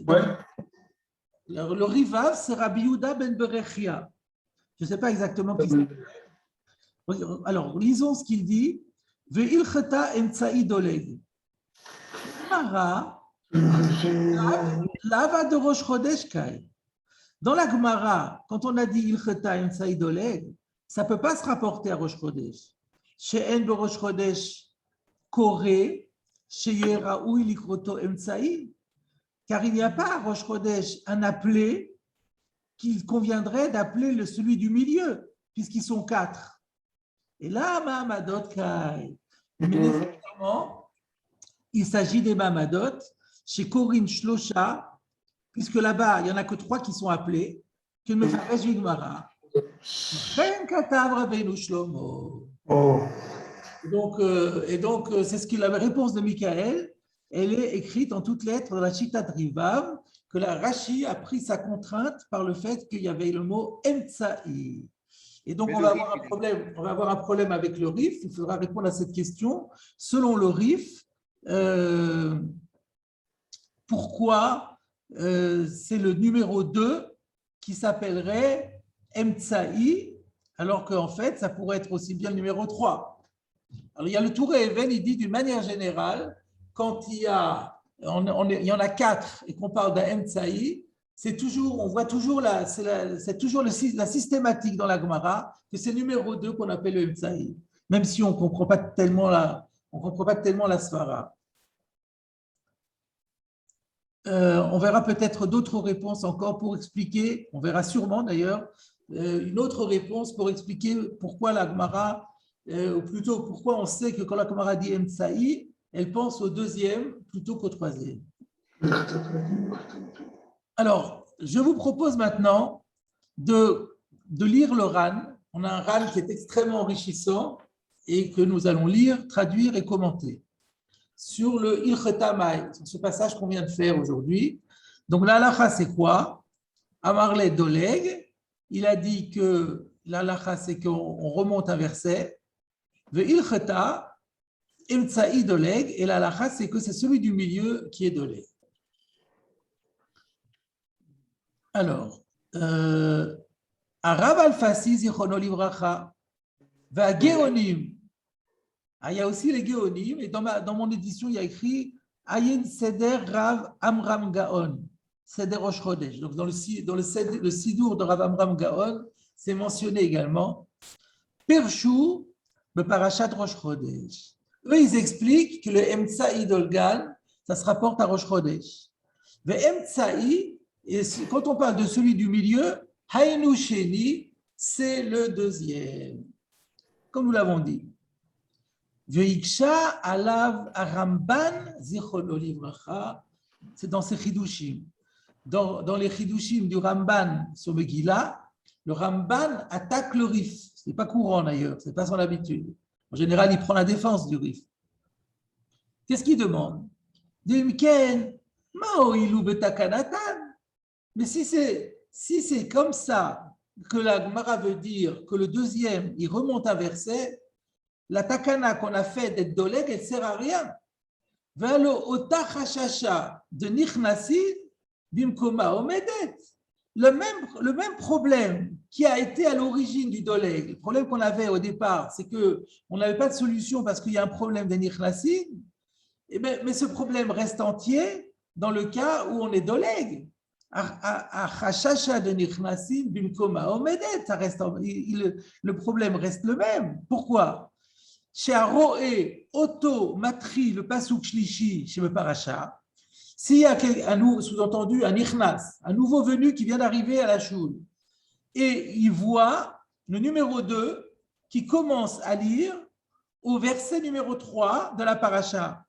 Ouais. Le Rivav, c'est Rabbi Yehuda ben Berechia. Je ne sais pas exactement qui c'est. Alors, lisons ce qu'il dit. Ve'ilcheta emtsa'i doleg. Gemara, lava de Rosh Chodesh kai. Dans la Gemara, quand on a dit ilcheta emtsa'i doleg, ça ne peut pas se rapporter à Rosh Chodesh. She'en be Rosh Chodesh kore, she'ye ra'ui likroto emtsa'i. Car il n'y a pas à Rosh Chodesh un appelé qu'il conviendrait d'appeler celui du milieu, puisqu'ils sont 4. Et là, Mahamadot Kai. Mais nécessairement, il s'agit des Mahamadot chez Korin Shlosha, puisque là-bas, il n'y en a que 3 qui sont appelés, que me fait Gemara. Ben Katav Rabbeinu Shlomo. Et donc, c'est ce que la réponse de Michael, elle est écrite en toutes lettres dans la Chita de Rivav, que la Rashi a pris sa contrainte par le fait qu'il y avait le mot Emtsa'i. Et donc, on va avoir un problème avec le Rif. Il faudra répondre à cette question. Selon le Rif, pourquoi c'est le numéro 2 qui s'appellerait Emtsa'i, alors qu'en fait, ça pourrait être aussi bien le numéro 3. Alors, il y a le Touré Even, il dit d'une manière générale, quand il y en a 4 et qu'on parle d'un Emtsa'i, c'est toujours, on voit toujours c'est toujours la systématique dans la Gemara que c'est numéro 2 qu'on appelle le Emtsa'i, même si on ne comprend pas tellement la Svara. On verra peut-être d'autres réponses encore pour expliquer, on verra sûrement d'ailleurs, une autre réponse pour expliquer pourquoi la Gemara, ou plutôt pourquoi on sait que quand la Gemara dit Emtsa'i, elle pense au 2e plutôt qu'au 3e. Alors, je vous propose maintenant de lire le RAN. On a un RAN qui est extrêmement enrichissant et que nous allons lire, traduire et commenter sur le Ilcheta Mai, sur ce passage qu'on vient de faire aujourd'hui. Donc, la halacha, c'est quoi? Amarle Doleg, il a dit que la halacha, c'est qu'on remonte un verset. Le Ilcheta, Emtsa'i Doleg, et la halacha, c'est que c'est celui du milieu qui est Doleg. Alors, Arav al-Fassi, Zichrono Livracha, va Géonim. Il y a aussi les Géonim, et dans mon édition, il y a écrit Ayin Seder Rav Amram Gaon, Seder Rosh Chodesh. Donc, dans le Sidour de Rav Amram Gaon, c'est mentionné également Pershu, le Parashat Rosh Chodesh. Eux, ils expliquent que le Emtsa'i Dolgan, ça se rapporte à Rosh Chodesh. Le Emtsa'i, et quand on parle de celui du milieu, Hainu Sheni, c'est le 2e, comme nous l'avons dit. Veiksha alav Aramban zichrono livracha. C'est dans ces chidushim. Dans les chidushim du Ramban sur Megillah, le Ramban attaque le Rif. Ce n'est pas courant d'ailleurs, ce n'est pas son habitude. En général, il prend la défense du Rif. Qu'est-ce qu'il demande? Mais si c'est comme ça que la Gemara veut dire que le deuxième, il remonte un verset, la takana qu'on a fait d'être doleg, elle ne sert à rien. Velo ota chashasha de nichnasi bimkoma omedet. Le même problème qui a été à l'origine du doleg, le problème qu'on avait au départ, c'est qu'on n'avait pas de solution parce qu'il y a un problème de nichnasi, mais ce problème reste entier dans le cas où on est doleg. Chashasha de nichnasi bimkoma omedet, le problème reste le même. Pourquoi? Chez Aroé, Otto, Matri, le Pasuk Shlishi, chez le Paracha, s'il y a sous-entendu un Ichnas, un nouveau venu qui vient d'arriver à la choule, et il voit le numéro 2 qui commence à lire au verset numéro 3 de la Paracha.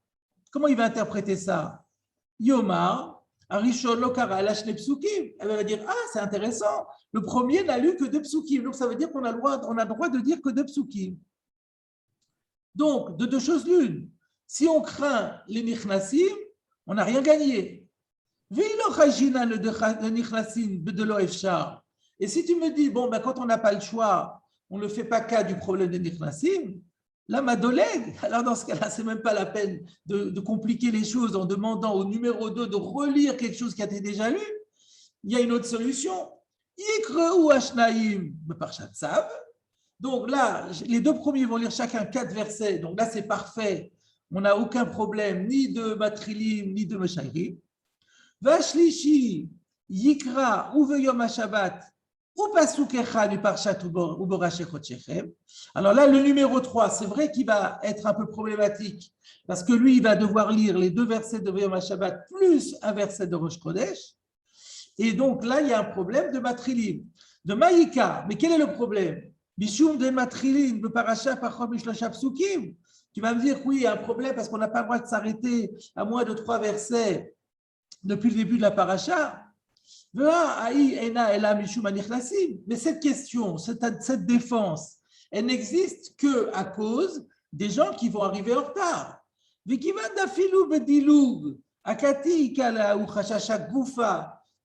Comment il va interpréter ça? Yomar, Arishon Lokara, Lachne Psukim. Elle va dire, ah, c'est intéressant, le premier n'a lu que 2 Psukim, donc ça veut dire qu'on a le droit de dire que 2 Psukim. Donc, de 2 choses l'une. Si on craint les Nichnasim, on n'a rien gagné. Et si tu me dis, bon, ben, quand on n'a pas le choix, on ne fait pas cas du problème des Nichnasim, là, ma doleg, alors dans ce cas-là, ce n'est même pas la peine de compliquer les choses en demandant au numéro 2 de relire quelque chose qui a été déjà lu. Il y a une autre solution. Yikreu Ashnaim, Parchat Tzav. Donc là, les 2 premiers vont lire chacun 4 versets. Donc là, c'est parfait. On n'a aucun problème, ni de Matrilim, ni de Meshayrim. Vashlishi, Yikra, ou Veyom HaShabbat, ou Pasuk Echad, ou Parchat Uborashechot Shechem. Alors là, le numéro 3, c'est vrai qu'il va être un peu problématique, parce que lui, il va devoir lire les 2 versets de Veyom HaShabbat, plus un verset de Rosh Chodesh. Et donc là, il y a un problème de Matrilim. De Maïka, mais quel est le problème? Bishum de Matrilin, le Paracha Pachom Mishlosha Psukim, qui va me dire oui, il y a un problème parce qu'on n'a pas le droit de s'arrêter à moins de 3 versets depuis le début de la Paracha. Mais cette question, cette défense, elle n'existe qu'à cause des gens qui vont arriver en retard.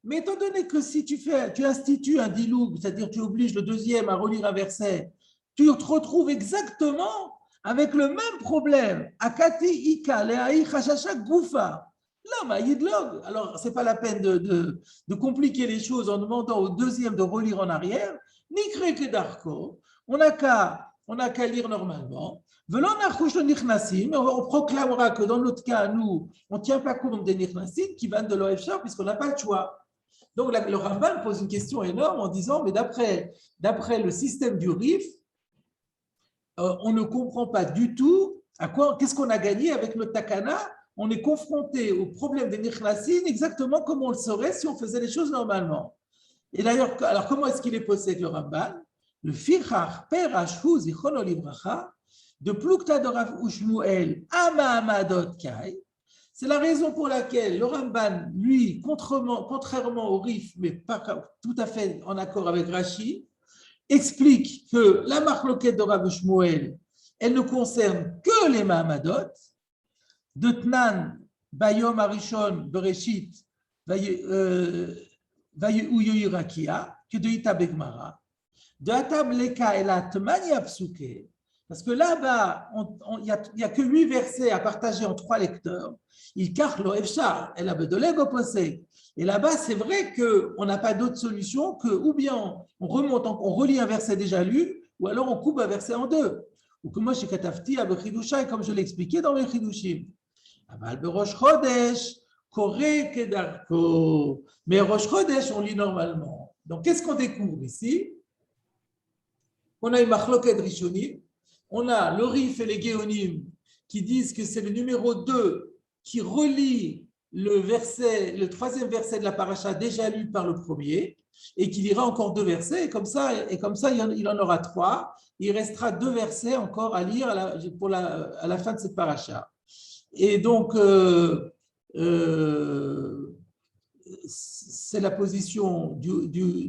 Mais étant donné que si tu institues un diloug, c'est-à-dire tu obliges le deuxième à relire un verset, tu te retrouves exactement avec le même problème. Akati ika leaï chashasha goufa. Alors, ce n'est pas la peine de compliquer les choses en demandant au deuxième de relire en arrière. Nikre que darko, on n'a qu'à lire normalement. On proclamera que dans notre cas, nous, on ne tient pas compte des nichnasim qui viennent de l'OFSHA puisqu'on n'a pas le choix. Donc, le Ramban pose une question énorme en disant, mais d'après le système du RIF, on ne comprend pas du tout qu'est-ce qu'on a gagné avec notre takana. On est confronté au problème des nichnasim exactement comme on le saurait si on faisait les choses normalement. Et d'ailleurs, alors comment est-ce qu'il est posé avec le Ramban? Le Fichach Per Ashhu Zichrono Livracha de Plukta de Rav Ushmuel Amahamadot Kai. C'est la raison pour laquelle le Ramban, lui, contrairement au Rif, mais pas tout à fait en accord avec Rashi, explique que la marloquette de Rav Shmuel, elle ne concerne que les Mahamadot, de Tnan, Bayom Arishon, Bereshit, Vayuirakia, que de Ita Begmara, de Atam Leka et la Tmania Psuke, parce que là-bas, il n'y a que 8 versets à partager en 3 lecteurs. Il carre l'Oefchar, elle a bedoleg opposé. Et là-bas, c'est vrai qu'on n'a pas d'autre solution que, ou bien on relit un verset déjà lu, ou alors on coupe un verset en 2. Ou que moi, chez Katafti, à Bechidusha, comme je l'ai expliqué dans les Chidushim. Aval Rosh Chodesh, Koré Kedarko. Mais Rosh Chodesh, on lit normalement. Donc, qu'est-ce qu'on découvre ici? On a une Machloket Rishonim. On a le Rif et les Géonim qui disent que c'est le numéro 2 qui relie le 3e verset de la paracha déjà lu par le premier. et qu'il ira encore 2 versets, et comme ça il en aura 3. Il restera 2 versets encore à lire à la fin de cette paracha. Et donc, c'est la position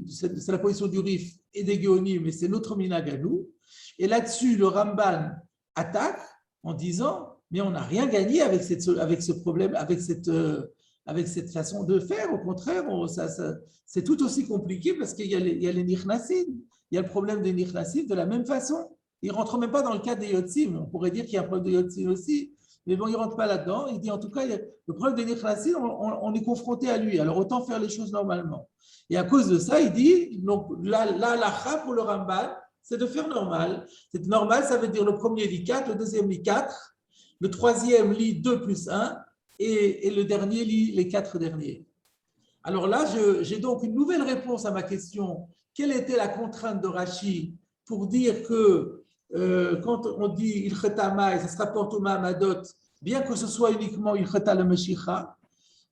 c'est la position du Rif et des Géonim, mais c'est notre minag à nous. Et là-dessus, le Ramban attaque en disant, mais on n'a rien gagné avec ce problème, avec cette façon de faire. Au contraire, c'est tout aussi compliqué parce qu'il y a les Nichnasim. Il y a le problème des Nichnasim de la même façon. Il ne rentre même pas dans le cas des Yotzim. On pourrait dire qu'il y a un problème de Yotzim aussi, mais bon, il ne rentre pas là-dedans. Il dit en tout cas, le problème des Nichnasim, on est confronté à lui. Alors autant faire les choses normalement. Et à cause de ça, il dit, donc l'halakha pour le Ramban, c'est de faire normal. C'est normal, ça veut dire le premier lit 4, le deuxième lit 4, le troisième lit 2 plus 1, et le dernier lit les 4 derniers. Alors là, j'ai donc une nouvelle réponse à ma question. Quelle était la contrainte de Rashi pour dire que quand on dit Ilcheta Mai, ça se rapporte au Mahamadot, bien que ce soit uniquement Ilcheta le Meshicha,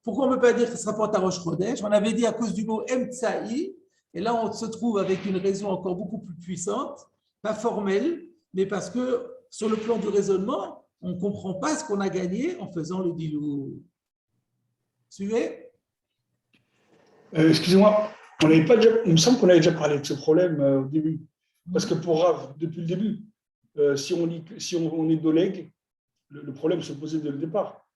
pourquoi on ne peut pas dire que ça se rapporte à Rosh Chodesh? On avait dit à cause du mot Emtsaï, et là on se trouve avec une raison encore beaucoup plus puissante, pas formelle, mais parce que sur le plan du raisonnement, on ne comprend pas ce qu'on a gagné en faisant le dilou. Suivez? Excusez-moi, il me semble qu'on avait déjà parlé de ce problème au début. Parce que pour Rav, depuis le début, si on est doleg, le problème se posait dès le départ.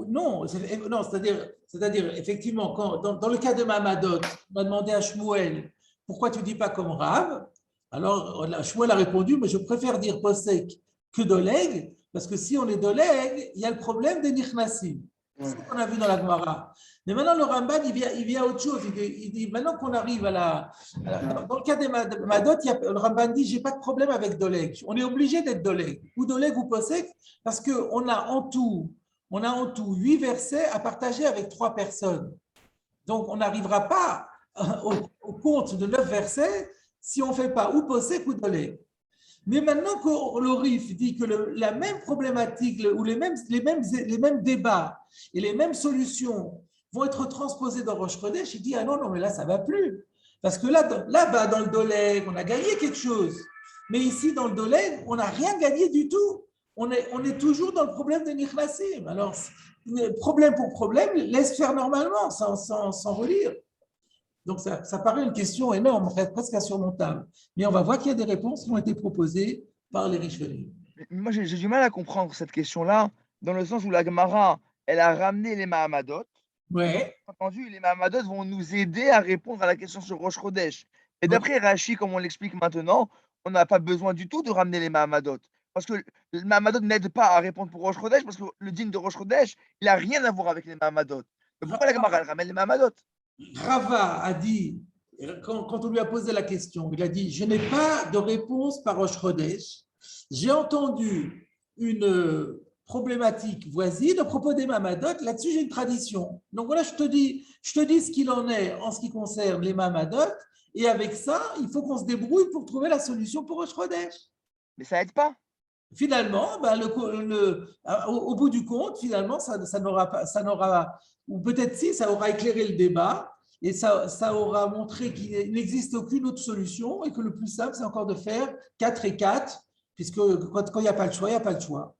Non, c'est-à-dire effectivement, dans le cas de Mahamadot, on a demandé à Shmuel, pourquoi tu ne dis pas comme Rav? Alors Shmuel a répondu, mais je préfère dire posek que doleg, parce que si on est doleg, il y a le problème des nichnasim. C'est ce qu'on a vu dans la Gemara. Mais maintenant, le Ramban, il vient à autre chose. Il dit, maintenant qu'on arrive dans le cas des Madot, le Ramban dit, j'ai pas de problème avec doleg. On est obligé d'être doleg, ou doleg ou posek, parce qu'on a en tout 8 versets à partager avec 3 personnes. Donc, on n'arrivera pas au compte de 9 versets si on ne fait pas ou posek ou doleg. Mais maintenant que le Rif dit que la même problématique ou les mêmes débats et les mêmes solutions vont être transposés dans Rosh Chodesh, il dit ah non, mais là ça ne va plus. Parce que là-bas, dans le Doleg, on a gagné quelque chose. Mais ici, dans le Doleg, on n'a rien gagné du tout. On est toujours dans le problème de Nichnasim. Alors, problème pour problème, laisse faire normalement, sans relire. Donc, ça paraît une question énorme, presque insurmontable. Mais on va voir qu'il y a des réponses qui ont été proposées par les Rishonim. Moi, j'ai du mal à comprendre cette question-là, dans le sens où la Gemara, elle a ramené les Mahamadot. Ouais. Entendu, les Mahamadot vont nous aider à répondre à la question sur Rosh Chodesh. Et d'après Rashi, comme on l'explique maintenant, on n'a pas besoin du tout de ramener les Mahamadot. Parce que le Mahamadot n'aide pas à répondre pour Rosh Chodesh, parce que le dîn de Rosh Chodesh, il n'a rien à voir avec les Mahamadot. Mais pourquoi la Gemara, elle ramène les Mahamadot? Rava a dit, quand on lui a posé la question, il a dit, je n'ai pas de réponse par Rosh Chodesh. J'ai entendu une problématique voisine à propos des Mahamadot. Là-dessus, j'ai une tradition. Donc voilà, je te dis ce qu'il en est en ce qui concerne les Mahamadot. Et avec ça, il faut qu'on se débrouille pour trouver la solution pour Rosh Chodesh. Mais ça n'aide pas. Finalement, au bout du compte, finalement, ça n'aura, ou peut-être si, ça aura éclairé le débat et ça aura montré qu'il n'existe aucune autre solution et que le plus simple, c'est encore de faire 4 et 4, puisque quand il n'y a pas le choix, il n'y a pas le choix.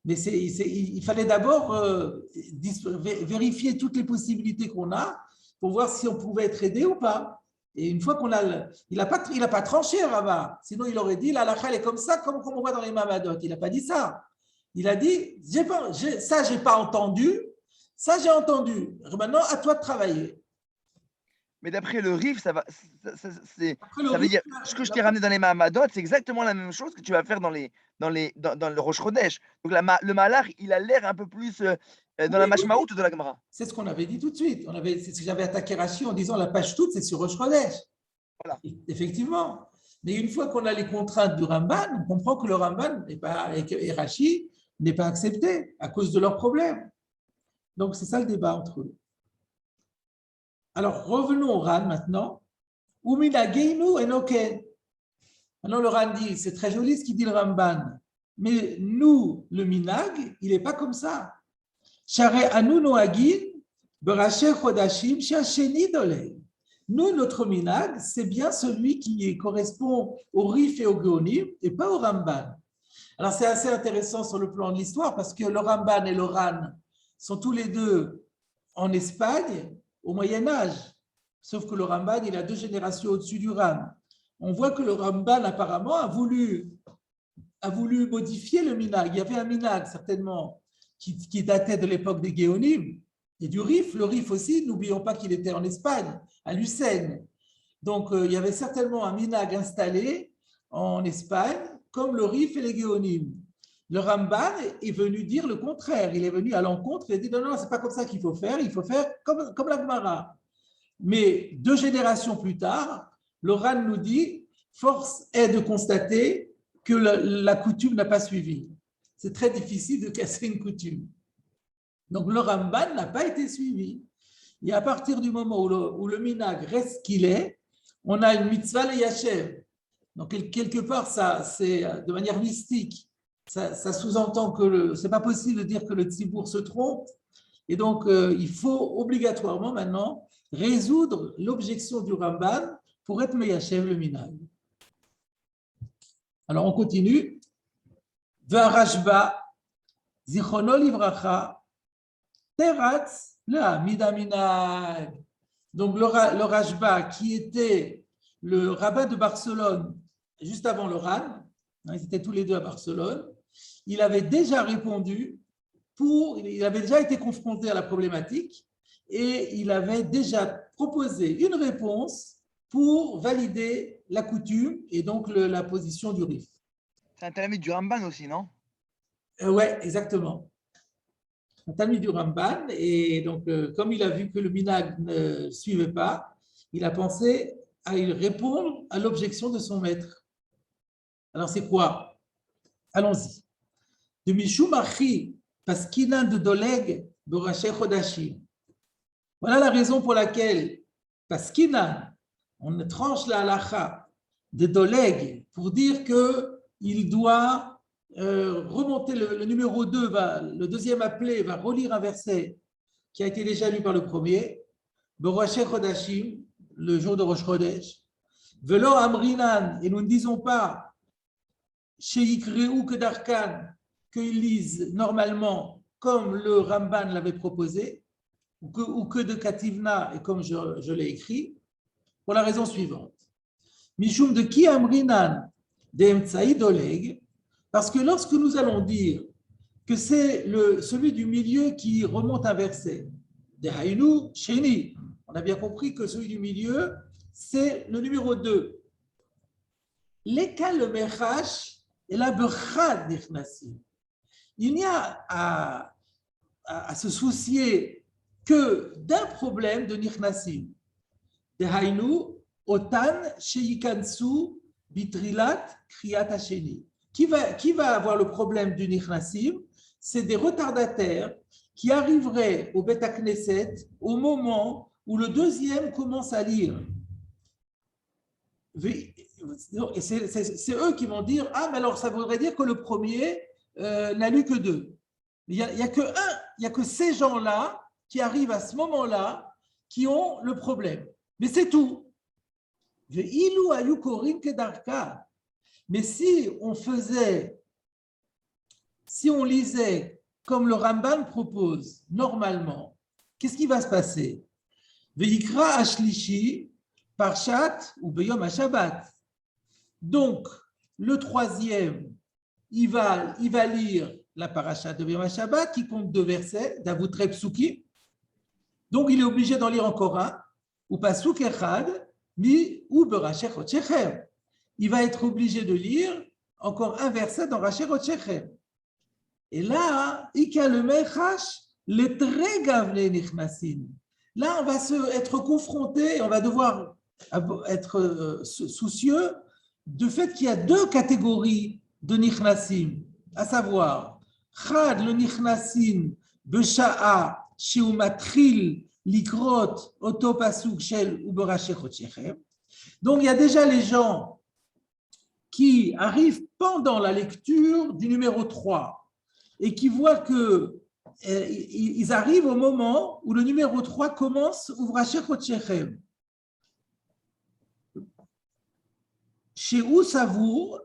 Mais il fallait d'abord vérifier toutes les possibilités qu'on a pour voir si on pouvait être aidé ou pas. Et une fois qu'on a… Il n'a pas tranché, Rava. Sinon, il aurait dit, la halakha, elle est comme ça, comme on voit dans les Mahamadot. Il n'a pas dit ça. Il a dit, ça, je n'ai pas entendu. Ça, j'ai entendu. Maintenant, à toi de travailler. Mais d'après le Rif, ça veut dire, ce que je t'ai ramené dans les Mahamadot, c'est exactement la même chose que tu vas faire dans le Rosh Chodesh. Donc, le Malach, il a l'air un peu plus dans la Mashmaout de la Gemara. C'est ce qu'on avait dit tout de suite. C'est ce que j'avais attaqué Rashi en disant la page toute, c'est sur Rosh Chodesh. Voilà. Effectivement. Mais une fois qu'on a les contraintes du Ramban, on comprend que le Ramban et Rashi n'est pas accepté à cause de leurs problèmes. Donc, c'est ça le débat entre eux. Alors, revenons au Ran maintenant. Uminageinu enoken. Maintenant, le Ran dit, c'est très joli ce qu'il dit le Ramban, mais nous, le minag, il n'est pas comme ça. Share anu noagin beracher chodashim shasheni dolei. Nous, notre minag, c'est bien celui qui correspond au Rif et au Géonim et pas au Ramban. Alors, c'est assez intéressant sur le plan de l'histoire parce que le Ramban et le Ran sont tous les deux en Espagne au Moyen-Âge. Sauf que le Ramban, il a 2 générations au-dessus du Ran. On voit que le Ramban, apparemment, a voulu modifier le minag. Il y avait un minag, certainement, qui datait de l'époque des Géonim et du Rif. Le Rif aussi, n'oublions pas qu'il était en Espagne, à Lucène. Donc, il y avait certainement un minag installé en Espagne, comme le Rif et les Géonim. Le Ramban est venu dire le contraire. Il est venu à l'encontre, il a dit non, c'est pas comme ça qu'il faut faire, il faut faire comme la Gemara. Mais 2 générations plus tard, le Ran nous dit, force est de constater que la coutume n'a pas suivi. C'est très difficile de casser une coutume. Donc le Ramban n'a pas été suivi. Et à partir du moment où le minag reste qu'il est, on a une mitzvah le yashev. Donc quelque part, ça, c'est de manière mystique. Ça sous-entend que ce n'est pas possible de dire que le tzibour se trompe. Et donc, il faut obligatoirement maintenant résoudre l'objection du Ramban pour être meyachev le minag. Alors, on continue. Varashba, zichrono livracha, teratz la midaminag. Donc, le Rashba, qui était le rabbin de Barcelone, juste avant le Ran, ils étaient tous les deux à Barcelone, il avait déjà répondu, il avait déjà été confronté à la problématique et il avait déjà proposé une réponse pour valider la coutume et donc la position du Rif. C'est un talmide du Ramban aussi, non? Oui, exactement. Un talmide du Ramban, et donc comme il a vu que le minag ne suivait pas, il a pensé à répondre à l'objection de son maître. Alors c'est quoi? Allons-y. De Mishum Achi, Paskinan de Doleg, Boraché Chodashim. Voilà la raison pour laquelle Paskinan, on tranche la halacha de Doleg pour dire qu'il doit remonter le numéro 2, le deuxième appelé va relire un verset qui a été déjà lu par le premier, Boraché Chodashim, le jour de Rosh Chodesh. Velo Amrinan, et nous ne disons pas Sheikreou Kedarkan, qu'ils lisent normalement comme le Ramban l'avait proposé, ou que de Kativna, et comme je l'ai écrit, pour la raison suivante. Mishum de Ki Amrinan de Emtsaï Doleg, parce que lorsque nous allons dire que c'est celui du milieu qui remonte un verset, de Haïnou Sheni, on a bien compris que celui du milieu, c'est le numéro 2. L'écal le Mechash et la Bechad Nichnasim. Il n'y a à se soucier que d'un problème de Nichnasim. De Haïnou, Otan, Sheyikansu, Bitrilat, Kriyat Hasheni. Qui va avoir le problème du Nichnasim? C'est des retardataires qui arriveraient au Beth Knesset au moment où le deuxième commence à lire. Et c'est eux qui vont dire, ah, mais alors ça voudrait dire que le premier n'a lu que 2. Il n'y a que ces gens-là qui arrivent à ce moment-là qui ont le problème. Mais c'est tout. Mais si on lisait comme le Ramban propose, normalement, qu'est-ce qui va se passer? Veikra Ashlishi, Parshat ou Beyom HaShabbat. Donc, le troisième, il va lire la parasha de Beyom HaShabbat qui compte 2 versets, d'Avutrei Psukim. Donc, il est obligé d'en lire encore un, ou Pasuk Echad, ou Berasheh Chot-Shechem. Il va être obligé de lire encore un verset dans Rasheh Chot-Shechem. Et là, Ika le Mechash, les très gavle nichnasin. Là, on va être confronté, on va devoir être soucieux du fait qu'il y a 2 catégories de nichnasim, à savoir, Chad le nichnasin, Besha'a, Sheumatril, Likrot, Otopasuk, Shel, ou Berasheh Chot-Shechem. Donc, il y a déjà les gens qui arrivent pendant la lecture du numéro 3 et qui voient qu'ils arrivent au moment où le numéro 3 commence, ou Berasheh Chot-Shechem. chez Oussavour,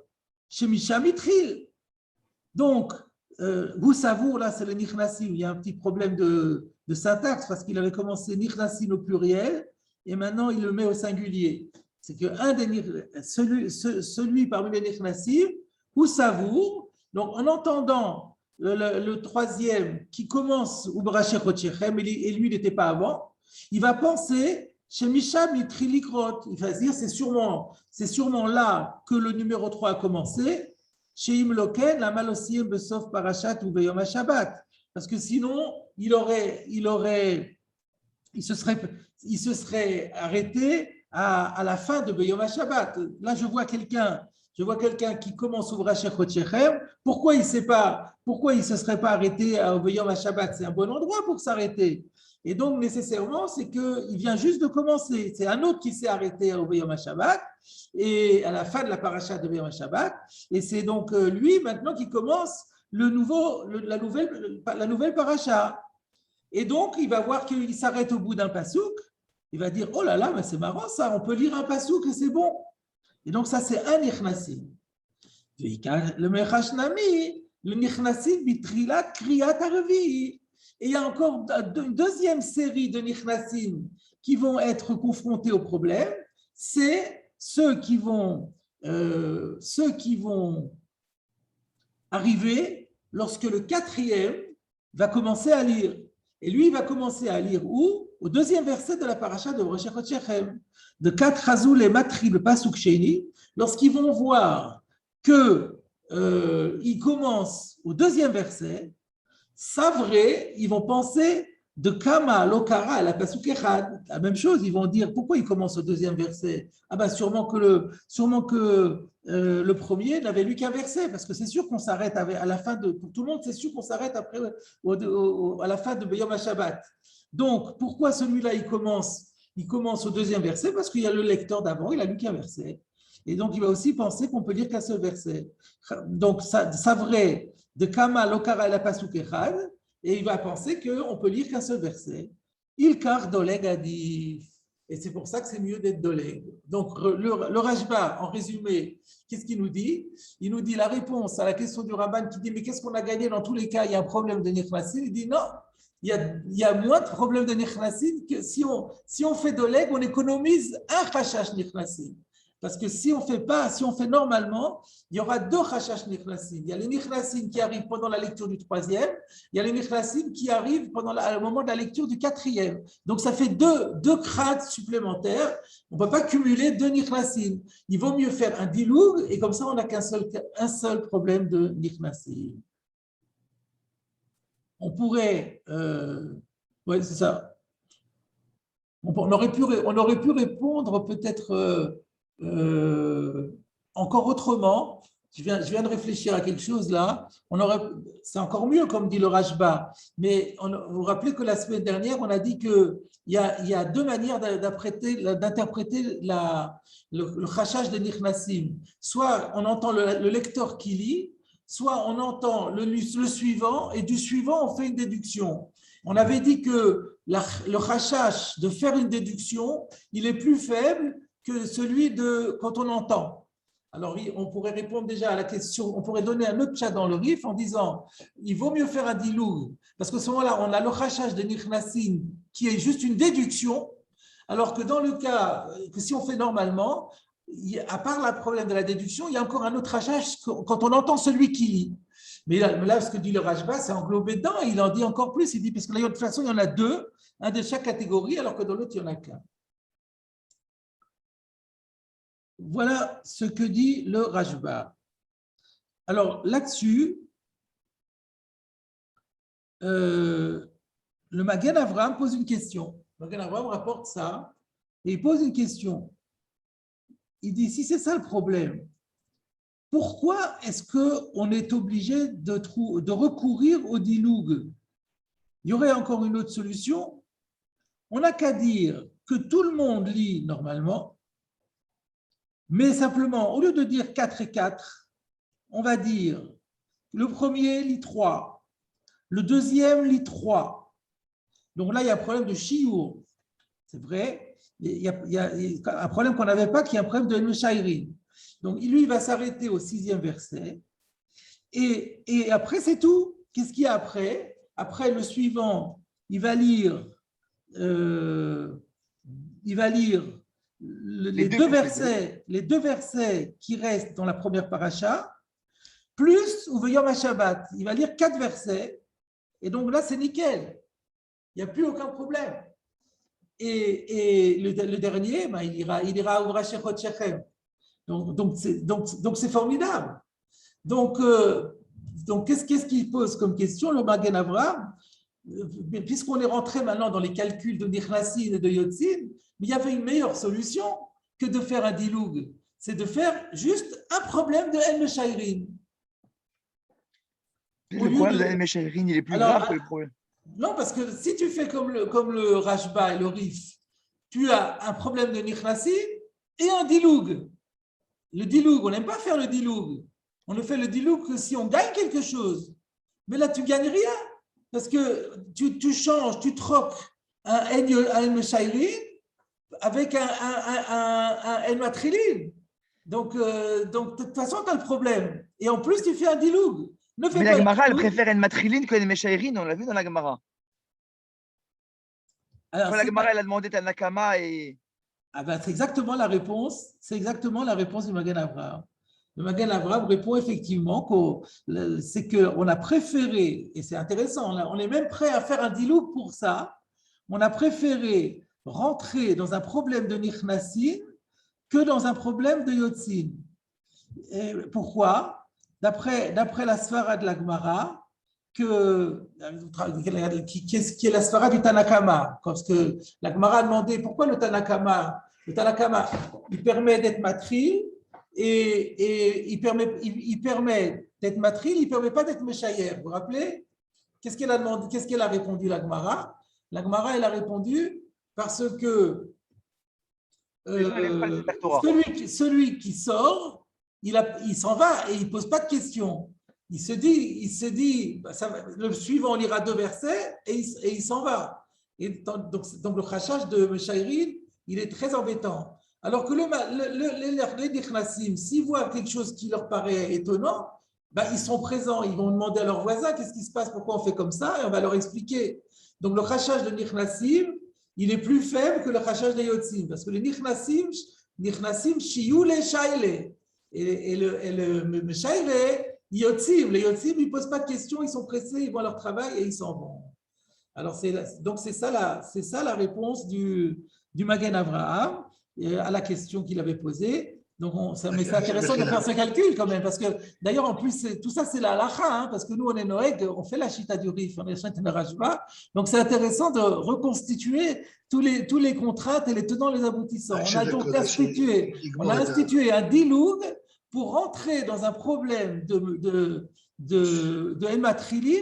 chez Mishamitril. Donc, Oussavour, là, c'est le Nichnasim. Il y a un petit problème de syntaxe parce qu'il avait commencé Nichnasim au pluriel et maintenant il le met au singulier. C'est que celui parmi les Nichnasim, Oussavour, donc en entendant le troisième qui commence Ubraché Chotchechem, et lui, il n'était pas avant, il va penser chez Misham Mitrilikrot. Il va se dire c'est sûrement là que le numéro 3 a commencé, chez Imloken, la Malosiem Besof Parashat ou Beyom HaShabbat. Parce que sinon, il se serait arrêté à la fin de Beyom HaShabbat. Là, je vois quelqu'un qui commence Ubraché Chotchechem. Pourquoi il ne se serait pas arrêté à Beyom HaShabbat? C'est un bon endroit pour s'arrêter. Et donc, nécessairement, c'est qu'il vient juste de commencer. C'est un autre qui s'est arrêté au Beyom HaShabbat et à la fin de la paracha de Beyom HaShabbat. Et c'est donc lui, maintenant, qui commence la nouvelle paracha. Et donc, il va voir qu'il s'arrête au bout d'un pasouk. Il va dire, oh là là, mais c'est marrant ça, on peut lire un pasouk et c'est bon. Et donc, ça, c'est un nichnasim. Le mechashnami, le nichnasim bitrilat kriyat arvi. Et il y a encore une deuxième série de nichnasim qui vont être confrontés au problème. C'est ceux qui vont arriver lorsque le quatrième va commencer à lire. Et lui, il va commencer à lire où? Au deuxième verset de la paracha de Ubraché Chotchechem. De Kat Chazul et Matrib Pasuk Sheni, lorsqu'ils vont voir qu'il commence au deuxième verset, Savré, ils vont penser de Kama Lokara à la Pasuk Echad. La même chose, ils vont dire pourquoi il commence au deuxième verset. Ah ben sûrement que le premier n'avait lu qu'un verset, parce que c'est sûr qu'on s'arrête à la fin de. Pour tout le monde, c'est sûr qu'on s'arrête après à la fin de Beyom HaShabbat. Donc pourquoi celui-là il commence au deuxième verset? Parce qu'il y a le lecteur d'avant, il a lu qu'un verset. Et donc il va aussi penser qu'on peut lire qu'un seul verset. Donc Savré de Kama Lokara la Pasuk Echad, et il va penser qu'on peut lire qu'un seul verset. Il car doleg adif. Et c'est pour ça que c'est mieux d'être doleg. Donc le Rashba, en résumé, qu'est-ce qu'il nous dit? Il nous dit la réponse à la question du Rabban qui dit mais qu'est-ce qu'on a gagné dans tous les cas? Il y a un problème de nichnasim. Il dit non, il y a moins de problèmes de nichnasim que si on fait doleg, on économise un chashash nichnasim. Parce que si on fait normalement, il y aura deux chashash nichnasim. Il y a les nichnasim qui arrivent pendant la lecture du troisième, il y a les nichnasim qui arrivent au moment de la lecture du quatrième. Donc ça fait deux craintes supplémentaires. On ne peut pas cumuler deux nichnasim. Il vaut mieux faire un diloug et comme ça on n'a qu'un seul problème de nichnasim. On pourrait, oui c'est ça. On aurait pu répondre peut-être. Encore autrement, je viens de réfléchir à quelque chose là, c'est encore mieux comme dit le Rashba, mais vous vous rappelez que la semaine dernière on a dit qu'il y a deux manières d'interpréter le chashash de nichnasim. Soit on entend le lecteur qui lit, soit on entend le suivant et du suivant on fait une déduction. On avait dit que le chashash de faire une déduction, il est plus faible que celui de quand on entend. Alors, on pourrait répondre déjà à la question, on pourrait donner un autre chat dans le rif en disant il vaut mieux faire un diloug, parce qu'à ce moment-là, on a le chashash de nichnasim qui est juste une déduction, alors que dans le cas que si on fait normalement, à part le problème de la déduction, il y a encore un autre chashash quand on entend celui qui lit. Mais là, ce que dit le Rashba, c'est englobé dedans, et il en dit encore plus. Il dit, parce que là, de toute façon, il y en a deux, un de chaque catégorie, alors que dans l'autre, il n'y en a qu'un. Voilà ce que dit le Rashba. Alors là-dessus, le Magen Avraham pose une question. Le Magen Avraham rapporte ça et il pose une question. Il dit, si c'est ça le problème, pourquoi est-ce qu'on est obligé de recourir au diloug? Il y aurait encore une autre solution. On n'a qu'à dire que tout le monde lit normalement, mais simplement, au lieu de dire 4 et 4, on va dire le premier lit 3, le deuxième lit 3. Donc là, il y a un problème de chiour. C'est vrai, il y a un problème qu'on n'avait pas, qui est un problème de Meshairin. Donc, lui, il va s'arrêter au 6e verset. Et après, c'est tout. Qu'est-ce qu'il y a après? Après, le suivant, il va lire les deux versets qui restent dans la première paracha, plus Uveyom HaShabbat. Il va lire 4 versets. Et donc là, c'est nickel. Il n'y a plus aucun problème. Et le dernier, ben, il ira Uvra Shechot Shechem. Donc, c'est formidable. Donc qu'est-ce qu'il pose comme question, le Magen Avraham? Puisqu'on est rentré maintenant dans les calculs de Nichnasin et de Yotzin, il y avait une meilleure solution que de faire un diloug. C'est de faire juste un problème de El Meshayrin. Le problème de El Meshayrin, il est plus grave que le problème. Non, parce que si tu fais comme le Rashba et le Rif, tu as un problème de Nichnasin et un diloug. Le diloug, on n'aime pas faire le diloug. On ne fait le diloug que si on gagne quelque chose. Mais là, tu ne gagnes rien. Parce que tu changes, tu troques un El Meshayrin avec un El Matrilin. Donc, de toute façon, tu as le problème. Et en plus, tu fais un diloug. Mais la Gemara, elle préfère El Matrilin que El Meshayrin. On l'a vu dans la Gemara. Quand la Gemara, elle a demandé à Nakama et… Ah ben, c'est exactement la réponse. C'est exactement la réponse du Magen Avraham. Le Magen Avraham répond effectivement c'est qu'on a préféré, et c'est intéressant, on est même prêt à faire un diloug pour ça, on a préféré rentrer dans un problème de Nichnasin que dans un problème de Yotzin. Et pourquoi? D'après la Svara de la Gemara, qui est la Svara du Tanakama, parce que la Gemara a demandé pourquoi le Tanakama, il permet d'être matril, et il permet d'être matril, il ne permet pas d'être méchayer. Vous vous rappelez? Qu'est-ce qu'elle a demandé? Qu'est-ce qu'elle a répondu, la Gemara? La Gemara, elle a répondu parce que celui qui sort, il s'en va et il ne pose pas de questions. Il se dit le suivant lira 2 versets et il s'en va. Et donc le khashaj de Meshayrin, il est très embêtant. Alors que les Nichnasim, s'ils voient quelque chose qui leur paraît étonnant, ben, ils sont présents, ils vont demander à leurs voisins qu'est-ce qui se passe, pourquoi on fait comme ça, et on va leur expliquer. Donc le khashaj de Nichnasim, il est plus faible que le khashaj de Yotzim, parce que les Nichnasim, shiyu le shayle, et le Meshayle, Yotzim, les Yotzim, ils ne posent pas de questions, ils sont pressés, ils vont à leur travail et ils s'en vont. Alors c'est ça la réponse du Magen Avraham à la question qu'il avait posée. Donc, mais c'est intéressant de faire ce calcul quand même, parce que d'ailleurs, en plus, tout ça, c'est la halacha, hein, parce que nous, on est Noëg, on fait la chita du Rif, on est chita de Rajba. Donc, c'est intéressant de reconstituer tous les contraintes et les tenants, les aboutissants. On a donc institué un diloug pour rentrer dans un problème de Elmatrilin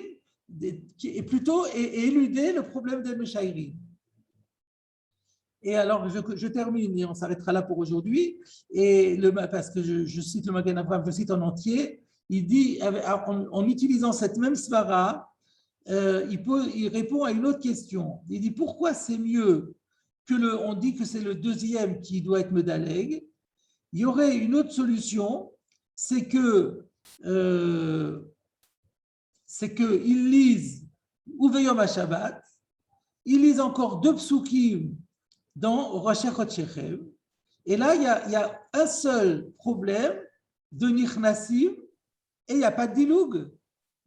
et éluder le problème d'El-Meshayrin. Et alors, je termine et on s'arrêtera là pour aujourd'hui. Parce que je cite le Magen Avraham, je cite en entier, il dit, en utilisant cette même svara, il répond à une autre question. Il dit, pourquoi c'est mieux on dit que c'est le deuxième qui doit être Medaleg? Il y aurait une autre solution, c'est qu'ils lisent Uveyom HaShabbat, ils lisent encore 2 psukim dans Rosh Shechem. Et là, il y a un seul problème de Nichnasim et il n'y a pas de diloug.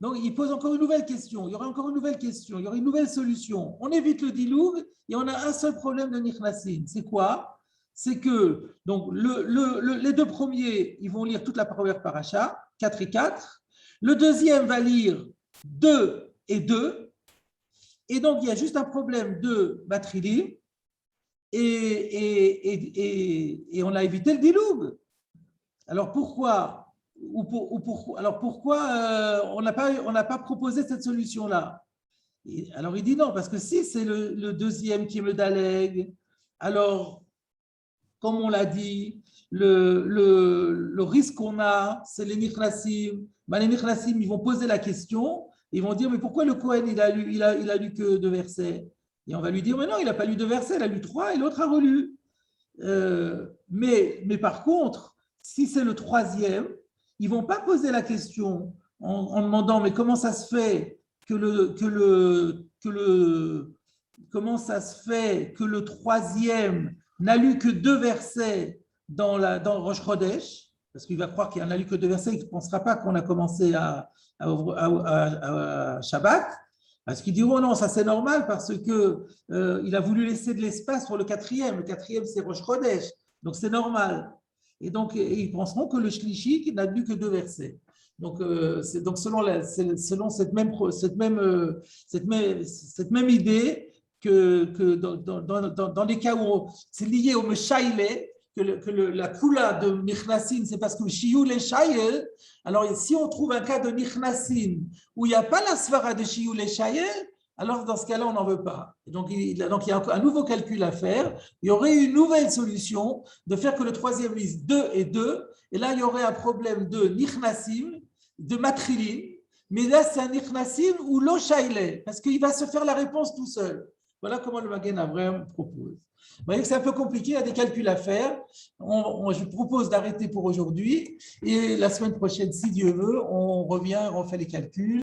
Donc, il pose encore une nouvelle question. Il y aura encore une nouvelle question. Il y aura une nouvelle solution. On évite le diloug et on a un seul problème de Nichnasim. C'est quoi? C'est que donc, les 2 premiers, ils vont lire toute la première paracha, 4 et 4. Le deuxième va lire 2 et 2. Et donc, il y a juste un problème de matrilim. Et on a évité le diloug. Alors pourquoi on n'a pas proposé cette solution-là? Alors il dit non, parce que si c'est le deuxième qui me daleg, alors comme on l'a dit, le risque qu'on a, c'est les Nichnasim. Les Nichnasim, ils vont poser la question, ils vont dire mais pourquoi le Kohen il a lu que 2 versets? Et on va lui dire, mais non, il n'a pas lu 2 versets, il a lu 3 et l'autre a relu. Mais par contre, si c'est le troisième, ils ne vont pas poser la question en demandant mais comment ça se fait que le troisième n'a lu que 2 versets dans Rosh Chodesh, parce qu'il va croire qu'il n'a lu que 2 versets, il ne pensera pas qu'on a commencé à Shabbat. Parce qu'il dit, oh non, ça c'est normal parce qu'il a voulu laisser de l'espace pour le quatrième. Le quatrième, c'est Rosh Chodesh. Donc c'est normal. Et donc, ils penseront que le Shlishi n'a lu que 2 versets. Donc selon cette même idée que dans les cas où c'est lié au Meshaïle, que la Kula de Nichnasin, c'est parce que le Shiyul est Shayel. Alors, si on trouve un cas de Nichnasin où il n'y a pas la Svara de Shiyul et Shayel, alors dans ce cas-là, on n'en veut pas. Donc, il y a un nouveau calcul à faire. Il y aurait une nouvelle solution de faire que le troisième lise 2 et 2. Et là, il y aurait un problème de Nichnasim, de Matrilin. Mais là, c'est un Nichnasim ou Lo Shayel, parce qu'il va se faire la réponse tout seul. Voilà comment le Magen Avraham propose. Vous voyez que c'est un peu compliqué, il y a des calculs à faire. Je propose d'arrêter pour aujourd'hui et la semaine prochaine, si Dieu veut, on revient, on fait les calculs.